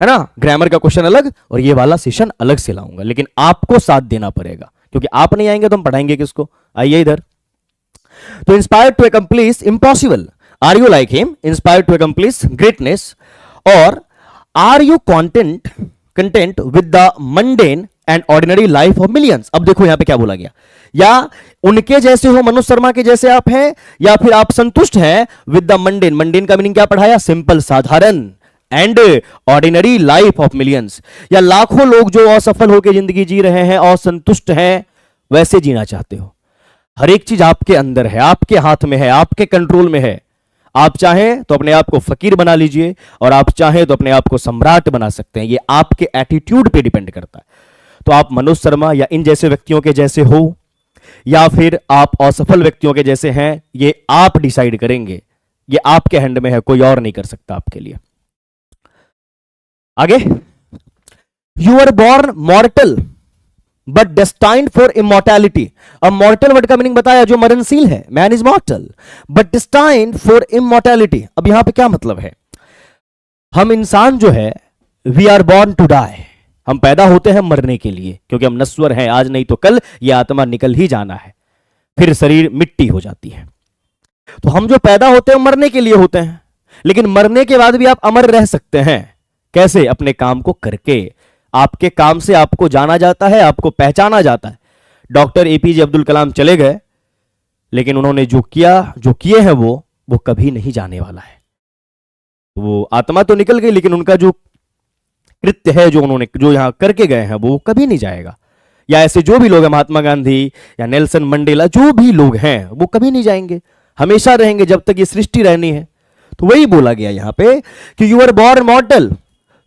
है ना। ग्रामर का क्वेश्चन अलग और ये वाला सेशन अलग से लाऊंगा, लेकिन आपको साथ देना पड़ेगा, क्योंकि आप नहीं आएंगे तो हम पढ़ाएंगे किसको। आइए इधर। तो inspired to accomplish impossible, are you like him, inspired to accomplish greatness, और are you content with the mundane and ordinary life of millions. अब देखो यहां पे क्या बोला गया, या उनके जैसे हो, मनोज शर्मा के जैसे आप हैं, या फिर आप संतुष्ट हैं विद द मंडेन। मंडेन का मीनिंग क्या पढ़ाया, सिंपल, साधारण, and ordinary life of millions, या लाखों लोग जो असफल होकर जिंदगी जी रहे हैं, असंतुष्ट हैं, वैसे जीना चाहते हो। हर एक चीज आपके अंदर है, आपके हाथ में है, आपके कंट्रोल में है। आप चाहें तो अपने आप को फकीर बना लीजिए, और आप चाहें तो अपने आप को सम्राट बना सकते हैं। ये आपके एटीट्यूड पे डिपेंड करता है। तो आप मनोज शर्मा या इन जैसे व्यक्तियों के जैसे हो, या फिर आप असफल व्यक्तियों के जैसे हैं, ये आप डिसाइड करेंगे। ये आपके हैंड में है, कोई और नहीं कर सकता आपके लिए। आगे, you are born mortal but destined for immortality. अब मॉर्टल वर्ड का मीनिंग बताया, जो मरणशील है, man is mortal but destined for immortality. अब यहां पे क्या मतलब है, हम इंसान जो है, we are born to die, हम पैदा होते हैं मरने के लिए, क्योंकि हम नश्वर हैं, आज नहीं तो कल ये आत्मा निकल ही जाना है, फिर शरीर मिट्टी हो जाती है। तो हम जो पैदा होते हैं मरने के लिए होते हैं, लेकिन मरने के बाद भी आप अमर रह सकते हैं। कैसे, अपने काम को करके। आपके काम से आपको जाना जाता है, आपको पहचाना जाता है। डॉक्टर एपीजे अब्दुल कलाम चले गए, लेकिन उन्होंने जो किया, जो किए हैं वो कभी नहीं जाने वाला है। वो आत्मा तो निकल गई, लेकिन उनका जो कृत्य है, जो उन्होंने जो यहां करके गए हैं, वो कभी नहीं जाएगा। या ऐसे जो भी लोग हैं, महात्मा गांधी या नेल्सन मंडेला, जो भी लोग हैं, वो कभी नहीं जाएंगे, हमेशा रहेंगे जब तक ये सृष्टि रहनी है। तो वही बोला गया यहां पे कि यू आर बॉर्न मॉर्टल,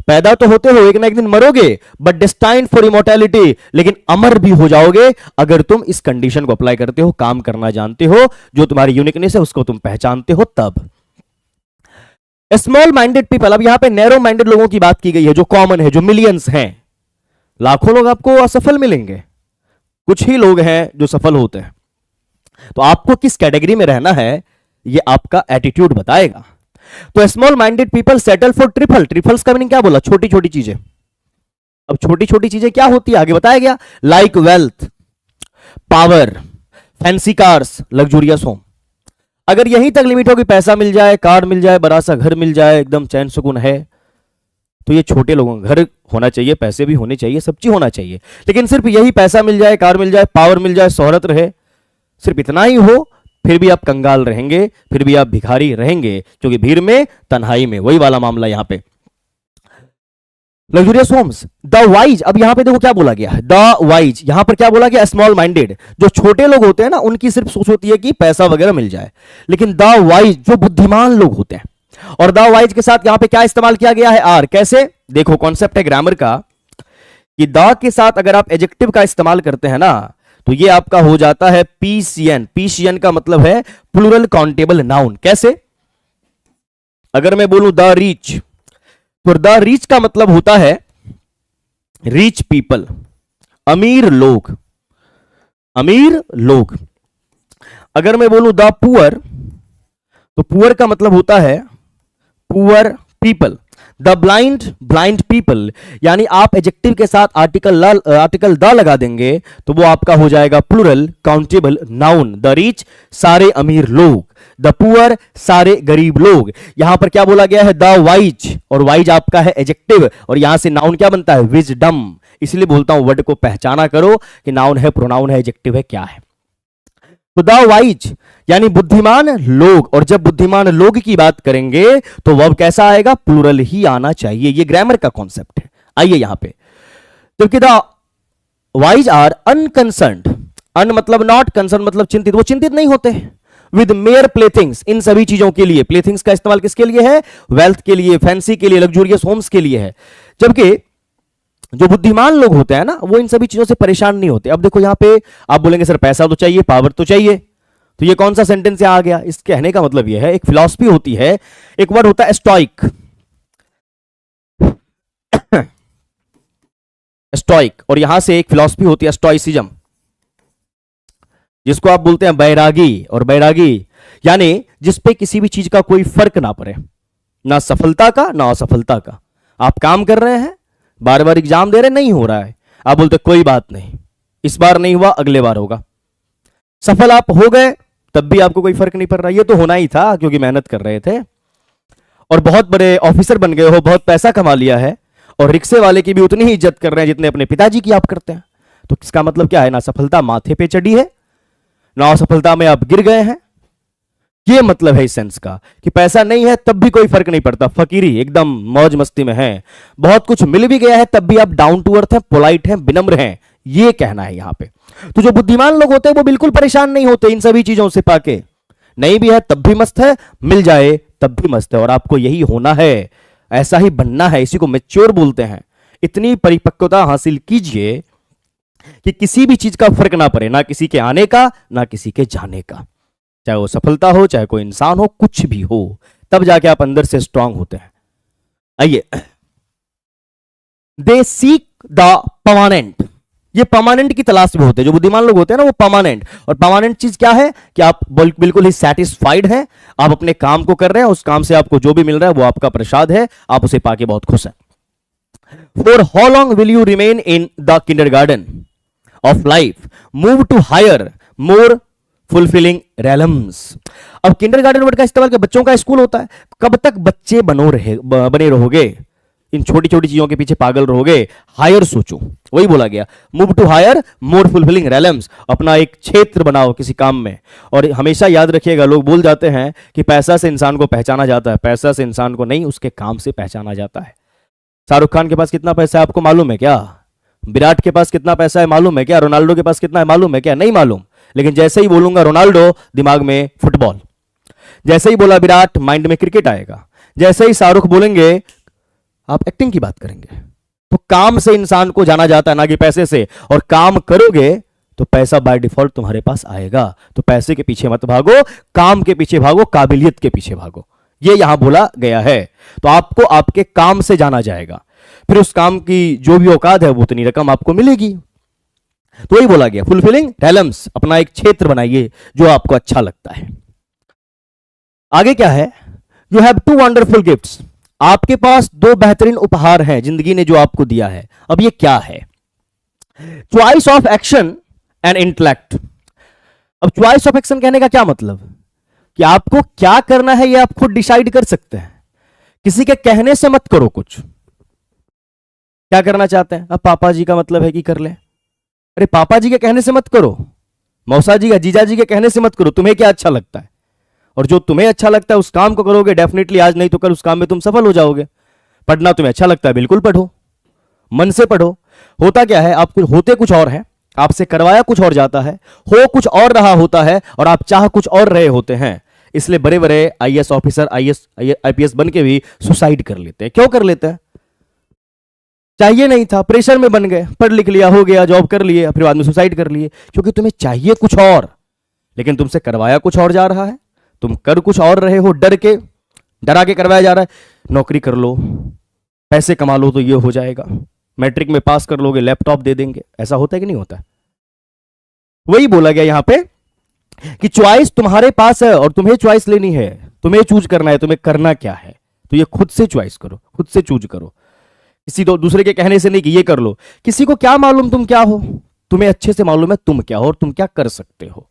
पैदा तो होते हो, एक ना एक दिन मरोगे, बट डेस्टाइन्ड फॉर इमोर्टैलिटी, लेकिन अमर भी हो जाओगे अगर तुम इस कंडीशन को अप्लाई करते हो, काम करना जानते हो, जो तुम्हारी यूनिकनेस है उसको तुम पहचानते हो तब। स्मॉल माइंडेड पीपल, अब यहां पे नैरो माइंडेड लोगों की बात की गई है, जो कॉमन है, जो मिलियंस हैं। लाखों लोग आपको असफल मिलेंगे, कुछ ही लोग हैं जो सफल होते हैं। तो आपको किस कैटेगरी में रहना है, ये आपका एटीट्यूड बताएगा। तो small minded people settle for triple. Triples का मीनिंग क्या बोला, छोटी छोटी चीजें। अब छोटी छोटी चीजें क्या होती है, आगे बताया गया, like wealth, power, fancy cars, luxurious home. अगर यहीं तक लिमिट होगी, पैसा मिल जाए, कार मिल जाए, बड़ा सा घर मिल जाए, एकदम चैन सुकून है, तो ये छोटे लोगों का घर होना चाहिए, पैसे भी होने चाहिए, सब चीज होना चाहिए। लेकिन सिर्फ यही पैसा मिल जाए, कार मिल जाए, पावर मिल जाए, शोहरत रहे, सिर्फ इतना ही हो, फिर भी आप कंगाल रहेंगे, फिर भी आप भिखारी रहेंगे, क्योंकि भीड़ में, तन्हाई में, वही वाला मामला यहां पे। Luxurious homes, the wise. अब यहां पे देखो क्या बोला गया, द वाइज, यहां पर क्या बोला गया, स्मॉल माइंडेड। जो छोटे लोग होते हैं ना, उनकी सिर्फ सोच होती है कि पैसा वगैरह मिल जाए, लेकिन द वाइज, जो बुद्धिमान लोग होते हैं। और द वाइज के साथ यहां पे क्या इस्तेमाल किया गया है, आर। कैसे, देखो कॉन्सेप्ट है ग्रामर का कि द के साथ अगर आप एडजेक्टिव का इस्तेमाल करते हैं ना, तो ये आपका हो जाता है पीसीएन। पीसीएन का मतलब है प्लूरल काउंटेबल नाउन। कैसे, अगर मैं बोलूं द रीच, तो द रीच का मतलब होता है रिच पीपल, अमीर लोग, अमीर लोग। अगर मैं बोलूं द पुअर, तो पुअर का मतलब होता है poor people. The blind, blind people. यानी आप एडजेक्टिव के साथ आर्टिकल द लगा देंगे तो वो आपका हो जाएगा plural countable noun. The rich, सारे अमीर लोग, द पुअर, सारे गरीब लोग। यहां पर क्या बोला गया है, द वाइज, और वाइज आपका है एडजेक्टिव, और यहां से नाउन क्या बनता है, विजडम। इसलिए बोलता हूं वर्ड को पहचाना करो कि नाउन है, प्रोनाउन है, एडजेक्टिव है, क्या है। तो द वाइज यानी बुद्धिमान लोग, और जब बुद्धिमान लोग की बात करेंगे तो वर्ब कैसा आएगा, प्लूरल ही आना चाहिए। ये ग्रामर का कॉन्सेप्ट है। आइए यहां पे, जबकि द वाइज आर अनकंसर्न्ड, अन मतलब नॉट, कंसर्न मतलब चिंतित, वो चिंतित नहीं होते विद मेयर प्लेथिंग्स, इन सभी चीजों के लिए। प्लेथिंग्स का इस्तेमाल किसके लिए है, वेल्थ के लिए, फैंसी के लिए, लग्जूरियस होम्स के लिए है। जबकि जो बुद्धिमान लोग होते हैं ना, वो इन सभी चीजों से परेशान नहीं होते। अब देखो यहां पे आप बोलेंगे सर पैसा तो चाहिए, पावर तो चाहिए, तो ये कौन सा सेंटेंस यहां आ गया? इस कहने का मतलब ये है, एक फिलॉसफी होती है, एक वर्ड होता है स्टोइक। स्टोइक, और यहां से एक फिलॉसफी होती है स्टोइसिज्म, जिसको आप बोलते हैं बैरागी। और बैरागी यानी जिसपे किसी भी चीज का कोई फर्क ना पड़े, ना सफलता का ना असफलता का। आप काम कर रहे हैं, बार बार एग्जाम दे रहे, नहीं हो रहा है, आप बोलते कोई बात नहीं, इस बार नहीं हुआ अगले बार होगा। सफल आप हो गए तब भी आपको कोई फर्क नहीं पड़ रहा, ये तो होना ही था क्योंकि मेहनत कर रहे थे। और बहुत बड़े ऑफिसर बन गए हो, बहुत पैसा कमा लिया है, और रिक्शे वाले की भी उतनी ही इज्जत कर रहे हैं जितने अपने पिताजी की आप करते हैं। तो इसका मतलब क्या है? ना सफलता माथे पे चढ़ी है, ना असफलता में आप गिर गए हैं। ये मतलब है इस सेंस का कि पैसा नहीं है तब भी कोई फर्क नहीं पड़ता, फकीरी एकदम मौज मस्ती में है। बहुत कुछ मिल भी गया है तब भी आप डाउन टू अर्थ हैं, पोलाइट हैं, विनम्र हैं, ये कहना है यहां पे। तो जो बुद्धिमान लोग होते हैं वो बिल्कुल परेशान नहीं होते इन सभी चीजों से पाके। नहीं भी है तब भी मस्त है, मिल जाए तब भी मस्त है, और आपको यही होना है, ऐसा ही बनना है। इसी को मैच्योर बोलते हैं। इतनी परिपक्वता हासिल कीजिए कि किसी भी चीज का फर्क ना पड़े, ना किसी के आने का ना किसी के जाने का, चाहे वो सफलता हो, चाहे कोई इंसान हो, कुछ भी हो, तब जाके आप अंदर से स्ट्रांग होते हैं। आइए, दे सीक द परमानेंट, ये परमानेंट की तलाश में होते हैं। जो बुद्धिमान लोग होते हैं ना, वो परमानेंट। और परमानेंट चीज क्या है कि आप बिल्कुल ही सेटिस्फाइड हैं, आप अपने काम को कर रहे हैं, उस काम से आपको जो भी मिल रहा है वो आपका प्रसाद है, आप उसे पाके बहुत खुश हैं। For how long will you remain in the kindergarten of life, move to higher more fulfilling realms. अब किंडरगार्टन वर्ड का इस्तेमाल कर, बच्चों का स्कूल होता है। कब तक बच्चे बने रहोगे, इन छोटी छोटी चीजों के पीछे पागल रहोगे? हायर सोचो, वही बोला गया, move to higher more fulfilling realms. अपना एक क्षेत्र बनाओ किसी काम में। और हमेशा याद रखिएगा, लोग बोल जाते हैं कि पैसा से इंसान को पहचाना जाता है, पैसा से इंसान को नहीं, उसके काम से पहचाना जाता है। शाहरुख खान के पास कितना पैसा है आपको मालूम है क्या? विराट के पास कितना पैसा है मालूम है क्या? रोनाल्डो के पास कितना है मालूम है क्या? नहीं मालूम। लेकिन जैसे ही बोलूंगा रोनाल्डो, दिमाग में फुटबॉल। जैसे ही बोला विराट, माइंड में क्रिकेट आएगा। जैसे ही शाहरुख बोलेंगे, आप एक्टिंग की बात करेंगे। तो काम से इंसान को जाना जाता है, ना कि पैसे से। और काम करोगे तो पैसा बाय डिफॉल्ट तुम्हारे पास आएगा। तो पैसे के पीछे मत भागो, काम के पीछे भागो, काबिलियत के पीछे भागो, ये यहां बोला गया है। तो आपको आपके काम से जाना जाएगा, फिर उस काम की जो भी औकात है वो उतनी रकम आपको मिलेगी। तो वही बोला गया, फुलफिलिंग रेलम्स, अपना एक क्षेत्र बनाइए जो आपको अच्छा लगता है। आगे क्या है? You have two wonderful gifts, आपके पास दो बेहतरीन उपहार हैं जिंदगी ने जो आपको दिया है। अब ये क्या है? Choice of action and intellect. अब चॉइस ऑफ एक्शन कहने का क्या मतलब? कि आपको क्या करना है ये आप खुद डिसाइड कर सकते हैं, किसी के कहने से मत करो कुछ। क्या करना चाहते हैं? अब पापा जी का मतलब है कि कर ले। अरे पापा जी के कहने से मत करो, मौसा जी का, जीजा जी के कहने से मत करो, तुम्हें क्या अच्छा लगता है, और जो तुम्हें अच्छा लगता है उस काम को करोगे, डेफिनेटली आज नहीं तो कल उस काम में तुम सफल हो जाओगे। पढ़ना तुम्हें अच्छा लगता है, बिल्कुल पढ़ो, मन से पढ़ो। होता क्या है, आप कुछ होते कुछ और है, आपसे करवाया कुछ और जाता है, हो कुछ और रहा होता है, और आप चाह कुछ और रहे होते हैं। इसलिए बड़े बड़े आईएएस ऑफिसर, आईपीएस बन के भी सुसाइड कर लेते हैं। क्यों कर लेते हैं? चाहिए नहीं था, प्रेशर में बन गए, पढ़ लिख लिया, हो गया, जॉब कर लिए, फिर बाद में सुसाइड कर लिए। क्योंकि तुम्हें चाहिए कुछ और, लेकिन तुमसे करवाया कुछ और जा रहा है, तुम कर कुछ और रहे हो, डरा के करवाया जा रहा है। नौकरी कर लो, पैसे कमा लो तो ये हो जाएगा, मैट्रिक में पास कर लोगे, लैपटॉप दे देंगे। ऐसा होता है कि नहीं होता? वही बोला गया यहां पे कि चॉइस तुम्हारे पास है और तुम्हें चॉइस लेनी है, तुम्हें चूज करना है, तुम्हें करना क्या है। तो ये खुद से चॉइस करो, खुद से चूज करो, किसी दूसरे के कहने से नहीं कि ये कर लो। किसी को क्या मालूम तुम क्या हो, तुम्हें अच्छे से मालूम है तुम क्या हो और तुम क्या कर सकते हो।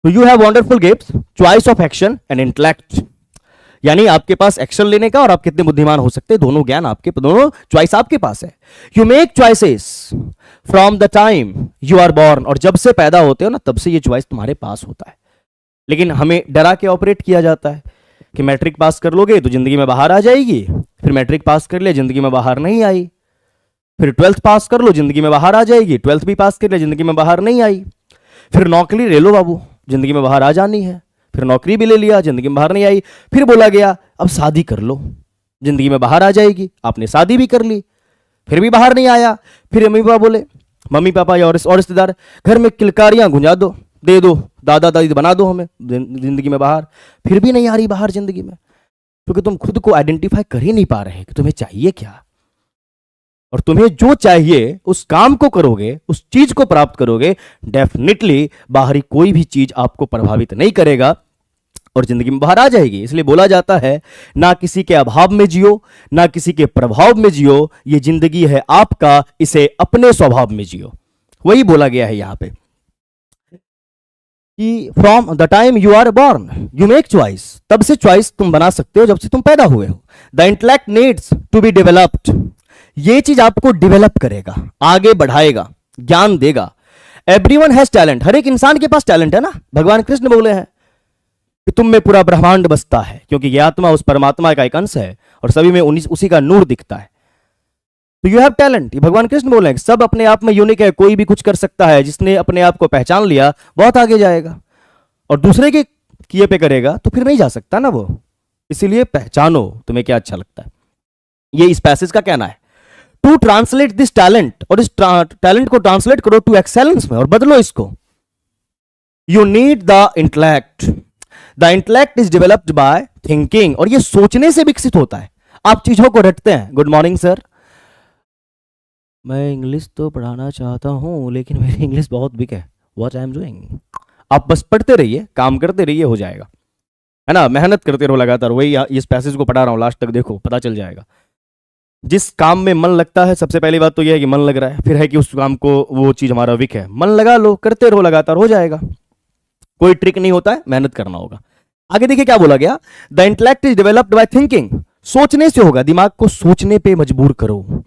तो you have wonderful gifts, choice of action and intellect, यानी आपके पास एक्शन लेने का और आप कितने बुद्धिमान हो सकते हैं, दोनों ज्ञान आपके, दोनों चॉइस आपके पास है। You make choices from the time you are born, और जब से पैदा होते हो ना तब से ये चॉइस तुम्हारे पास होता है। लेकिन हमें डरा के ऑपरेट किया जाता है कि मैट्रिक पास कर लोगे तो जिंदगी में बाहर आ जाएगी, फिर मैट्रिक पास कर लिया, जिंदगी में बाहर नहीं आई, फिर 12th पास कर लो, जिंदगी में बाहर आ जाएगी, 12th भी पास कर लिया, जिंदगी में बाहर नहीं आई, फिर नौकरी ले लो बाबू, जिंदगी में बाहर आ जानी है, फिर नौकरी भी ले लिया, जिंदगी में बाहर नहीं आई, फिर बोला गया अब शादी कर लो, जिंदगी में बाहर आ जाएगी, आपने शादी भी कर ली, फिर भी बाहर नहीं आया। फिर मम्मी पापा बोले, मम्मी पापा या और रिश्तेदार, घर में किलकारियां गुंजा दो, दे दो, दादा दादी बना दो हमें जिंदगी में बाहर। फिर भी नहीं आ रही बाहर जिंदगी में, क्योंकि तुम खुद को आइडेंटिफाई कर ही नहीं पा रहे कि तुम्हें चाहिए क्या। और तुम्हें जो चाहिए उस काम को करोगे, उस चीज को प्राप्त करोगे, डेफिनेटली बाहरी कोई भी चीज आपको प्रभावित नहीं करेगा और जिंदगी में बाहर आ जाएगी। इसलिए बोला जाता है, ना किसी के अभाव में जियो, ना किसी के प्रभाव में जियो, ये जिंदगी है आपका, इसे अपने स्वभाव में जियो। वही बोला गया है यहां पे कि from the time you are born you make choice, तब से चॉइस तुम बना सकते हो जब से तुम पैदा हुए हो। The intellect needs to be developed, ये चीज आपको डेवलप करेगा, आगे बढ़ाएगा, ज्ञान देगा। एवरीवन हैज टैलेंट, हर एक इंसान के पास टैलेंट है ना। भगवान कृष्ण बोले हैं कि तुम में पूरा ब्रह्मांड बसता है, क्योंकि ये आत्मा उस परमात्मा का एक अंश है और सभी में उसी का नूर दिखता है। तो यू हैव टैलेंट, ये भगवान कृष्ण बोले हैं। सब अपने आप में यूनिक है, कोई भी कुछ कर सकता है। जिसने अपने आप को पहचान लिया बहुत आगे जाएगा, और दूसरे के किए पे करेगा तो फिर नहीं जा सकता ना वो। इसीलिए पहचानो तुम्हें क्या अच्छा लगता है। ये इस पैसेज का कहना है। टू ट्रांसलेट दिस टैलेंट, और इस टैलेंट को ट्रांसलेट करो टू एक्सेलेंस में और बदलो इसको। You need the intellect, the intellect is developed by thinking, और ये सोचने से विकसित होता है। आप चीजों को रटते हैं। गुड मॉर्निंग सर, मैं इंग्लिश तो पढ़ाना चाहता हूं लेकिन मेरी इंग्लिश बहुत वीक है, व्हाट आई एम डूइंग। आप बस पढ़ते रहिए, काम करते रहिए, हो जाएगा, है ना। मेहनत करते रहो लगातार। वही इस पैसेज को पढ़ा रहा हूं, लास्ट तक देखो, पता चल जाएगा। जिस काम में मन लगता है, सबसे पहली बात तो यह है कि मन लग रहा है, फिर है कि उस काम को, वो चीज हमारा वीक है, मन लगा लो, करते रहो लगातार, हो जाएगा। कोई ट्रिक नहीं होता है, मेहनत करना होगा। आगे देखिए क्या बोला गया, the intellect is developed by thinking, सोचने से होगा। दिमाग को सोचने पे मजबूर करो।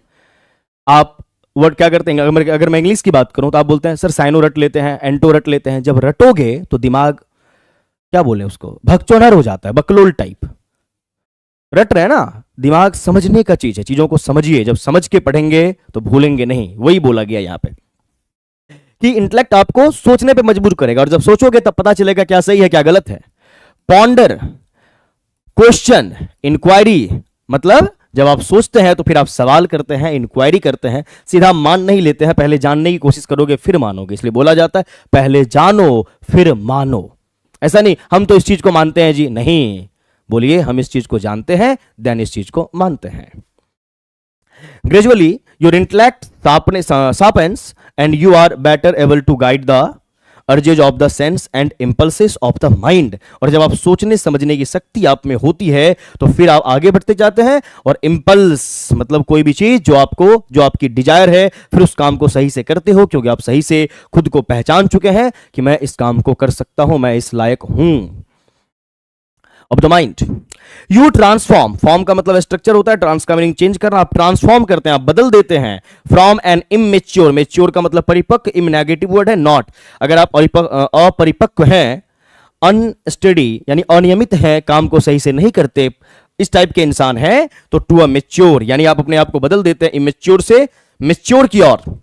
आप वर्ड क्या करते हैं, अगर मैं इंग्लिश की बात करूं तो आप बोलते हैं सर साइनो रट लेते हैं, एंटो रट लेते हैं। जब रटोगे तो दिमाग क्या बोले उसको, भगचोनर हो जाता है, बकलोल टाइप। रट रहे हैं ना, दिमाग समझने का चीज है, चीजों को समझिए। जब समझ के पढ़ेंगे तो भूलेंगे नहीं। वही बोला गया यहां पे कि इंटेलेक्ट आपको सोचने पे मजबूर करेगा, और जब सोचोगे तब पता चलेगा क्या सही है क्या गलत है। पॉन्डर, क्वेश्चन, इंक्वायरी, मतलब जब आप सोचते हैं तो फिर आप सवाल करते हैं, इंक्वायरी करते हैं, सीधा मान नहीं लेते हैं। पहले जानने की कोशिश करोगे फिर मानोगे। इसलिए बोला जाता है पहले जानो फिर मानो। ऐसा नहीं हम तो इस चीज को मानते हैं जी, नहीं, बोलिए हम इस चीज को जानते हैं, देन इस चीज को मानते हैं। Gradually your intellect sharpens and you are better able to guide the urges of the sense and impulses of the mind। और जब आप सोचने समझने की शक्ति आप में होती है तो फिर आप आगे बढ़ते जाते हैं, और इंपल्स मतलब कोई भी चीज जो आपकी डिजायर है, फिर उस काम को सही से करते हो, क्योंकि आप सही से खुद को पहचान चुके हैं कि मैं इस काम को कर सकता हूं, मैं इस लायक हूं। Of the mind you transform, form का मतलब स्ट्रक्चर होता है, ट्रांस का मीनिंग चेंज करना। आप ट्रांसफॉर्म करते हैं, आप बदल देते हैं। फ्रॉम एन इमेच्योर, मेच्योर का मतलब परिपक्व, इम नेगेटिव वर्ड है, नॉट। अगर आप अपरिपक्व हैं, अनस्टडी यानी अनियमित हैं, काम को सही से नहीं करते, इस टाइप के इंसान हैं, तो टू अ मेच्योर यानी आप अपने आप को बदल देते हैं इमेच्योर से मेच्योर की ओर,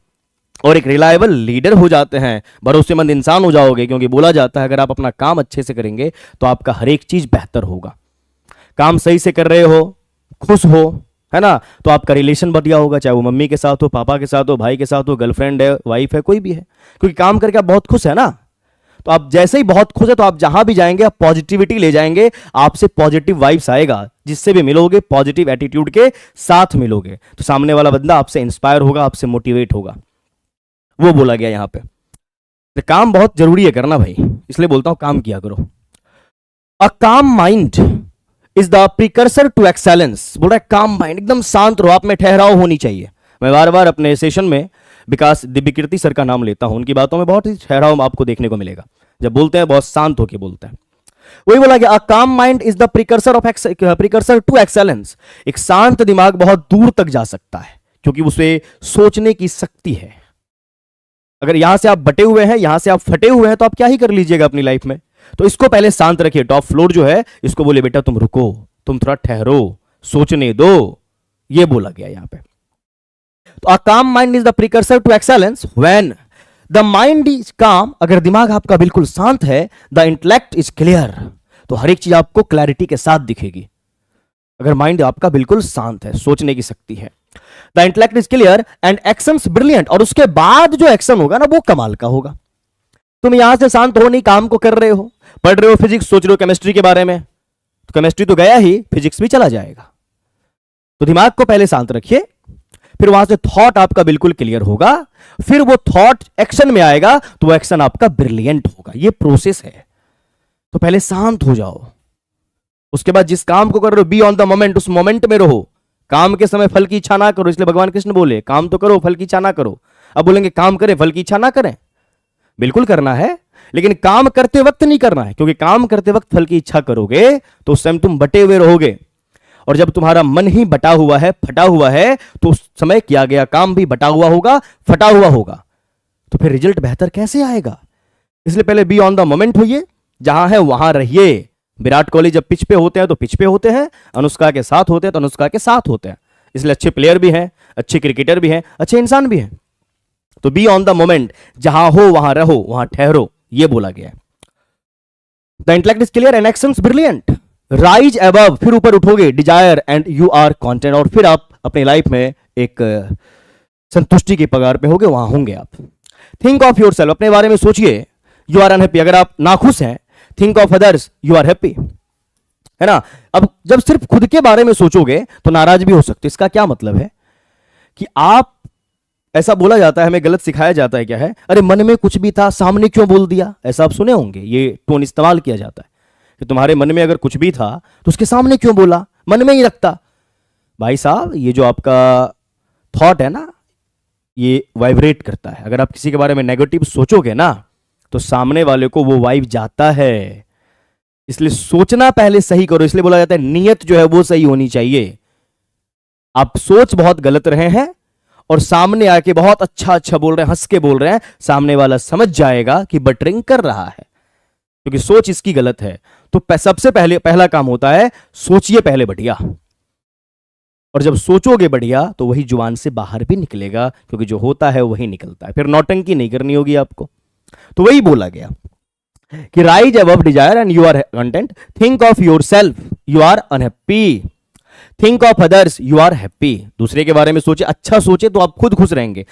और एक रिलायबल लीडर हो जाते हैं, भरोसेमंद इंसान हो जाओगे। क्योंकि बोला जाता है अगर आप अपना काम अच्छे से करेंगे तो आपका हर एक चीज बेहतर होगा। काम सही से कर रहे हो, खुश हो, है ना, तो आपका रिलेशन बढ़िया होगा, चाहे वो मम्मी के साथ हो, पापा के साथ हो, भाई के साथ हो, गर्लफ्रेंड है, वाइफ है, कोई भी है। क्योंकि काम करके आप बहुत खुश है ना, तो आप जैसे ही बहुत खुश है तो आप जहां भी जाएंगे आप पॉजिटिविटी ले जाएंगे, आपसे पॉजिटिव वाइब्स आएगा। जिससे भी मिलोगे पॉजिटिव एटीट्यूड के साथ मिलोगे, तो सामने वाला बंदा आपसे इंस्पायर होगा, आपसे मोटिवेट होगा। वो बोला गया यहां पे। तो काम बहुत जरूरी है करना भाई, इसलिए बोलता हूं काम किया करो। A calm mind is the precursor to excellence. बोल रहा है काम माइंड, एकदम शांत रहो, आप में ठहराव होनी चाहिए। मैं बार बार अपने सेशन में विकास दिव्यकीर्ति सर का नाम लेता हूं, उनकी बातों में बहुत ही ठहराव आपको देखने को मिलेगा। जब बोलते हैं बहुत शांत होकर बोलते हैं। वही बोला गया, a calm mind is the precursor to excellence. एक शांत दिमाग बहुत दूर तक जा सकता है, क्योंकि उसे सोचने की शक्ति है। अगर यहां से आप बटे हुए हैं, यहां से आप फटे हुए हैं, तो आप क्या ही कर लीजिएगा अपनी लाइफ में। तो इसको पहले शांत रखिए। टॉप फ्लोर जो है इसको बोले बेटा तुम रुको, तुम थोड़ा ठहरो, सोचने दो, ये बोला गया यहां पे। तो a calm mind is the precursor to excellence when the mind is calm. अगर दिमाग आपका बिल्कुल शांत है, द इंटेलेक्ट इज क्लियर, तो हर एक चीज आपको क्लैरिटी के साथ दिखेगी। अगर माइंड आपका बिल्कुल शांत है, सोचने की शक्ति है। The intellect is clear and actions brilliant, और उसके बाद जो एक्शन होगा ना वो कमाल का होगा। तुम यहां से शांत हो नहीं, काम को कर रहे हो, पढ़ रहे हो फिजिक्स, सोच रहे हो केमिस्ट्री के बारे में, तो केमिस्ट्री तो गया ही, फिजिक्स भी चला जाएगा। तो दिमाग को पहले शांत रखिए, फिर वहां से थॉट आपका बिल्कुल क्लियर होगा, फिर वो थॉट एक्शन में आएगा तो वो एक्शन आपका ब्रिलियंट होगा। ये प्रोसेस है। तो पहले शांत हो जाओ, उसके बाद जिस काम को कर रहे हो बी ऑन द मोमेंट, उस मोमेंट में रहो। काम के समय फल की इच्छा ना करो, इसलिए भगवान कृष्ण बोले काम तो करो, फल की इच्छा ना करो। अब बोलेंगे काम करें, फल की इच्छा ना करें, बिल्कुल करना है, लेकिन काम करते वक्त नहीं करना है, क्योंकि काम करते वक्त फल की इच्छा करोगे तो उस समय तुम बटे हुए रहोगे, और जब तुम्हारा मन ही बटा हुआ है, फटा हुआ है, तो उस समय किया गया काम भी बटा हुआ होगा, फटा हुआ होगा, तो फिर रिजल्ट बेहतर कैसे आएगा। इसलिए पहले बी ऑन द मोमेंट होइए, जहां है वहां रहिए। विराट कोहली जब पिच पे होते हैं तो पिच पे होते हैं, अनुष्का के साथ होते हैं तो अनुष्का के साथ होते हैं, इसलिए अच्छे प्लेयर भी हैं, अच्छे क्रिकेटर भी हैं, अच्छे इंसान भी हैं। तो बी ऑन द मोमेंट, जहां हो वहां रहो, वहां ठहरो, यह बोला गया है। The intellect is clear and actions brilliant, rise above, फिर ऊपर उठोगे, desire and you are content, और फिर आप अपनी लाइफ में एक संतुष्टि की पगार पे होगे, वहां होंगे आप। थिंक ऑफ योर सेल्फ, अपने बारे में सोचिए, यू आर अनहैप्पी, अगर आप नाखुश हैं, think of others, you are happy, है ना। अब जब सिर्फ खुद के बारे में सोचोगे तो नाराज भी हो सकते। इसका क्या मतलब है कि आप, ऐसा बोला जाता है, हमें गलत सिखाया जाता है, क्या है, अरे मन में कुछ भी था सामने क्यों बोल दिया, ऐसा आप सुने होंगे, ये टोन इस्तेमाल किया जाता है कि तुम्हारे मन में अगर कुछ भी था तो उसके सामने क्यों बोला, मन में ही रखता। भाई साहब, ये जो आपका थॉट है ना, ये वाइब्रेट करता है। अगर आप किसी के बारे में नेगेटिव सोचोगे ना तो सामने वाले को वो वाइब जाता है। इसलिए सोचना पहले सही करो, इसलिए बोला जाता है नीयत जो है वो सही होनी चाहिए। आप सोच बहुत गलत रहे हैं और सामने आके बहुत अच्छा अच्छा बोल रहे हैं, हंस के बोल रहे हैं, सामने वाला समझ जाएगा कि बटरिंग कर रहा है, क्योंकि सोच इसकी गलत है। तो सबसे पहले पहला काम होता है सोचिए पहले बढ़िया, और जब सोचोगे बढ़िया तो वही जुबान से बाहर भी निकलेगा, क्योंकि जो होता है वही निकलता है। फिर नौटंकी नहीं करनी होगी आपको। तो वही बोला गया कि rise above desire and you are content, think of yourself, you are unhappy, think of others, you are happy. दूसरे के बारे में सोचे, अच्छा सोचे तो आप खुद खुश रहेंगे।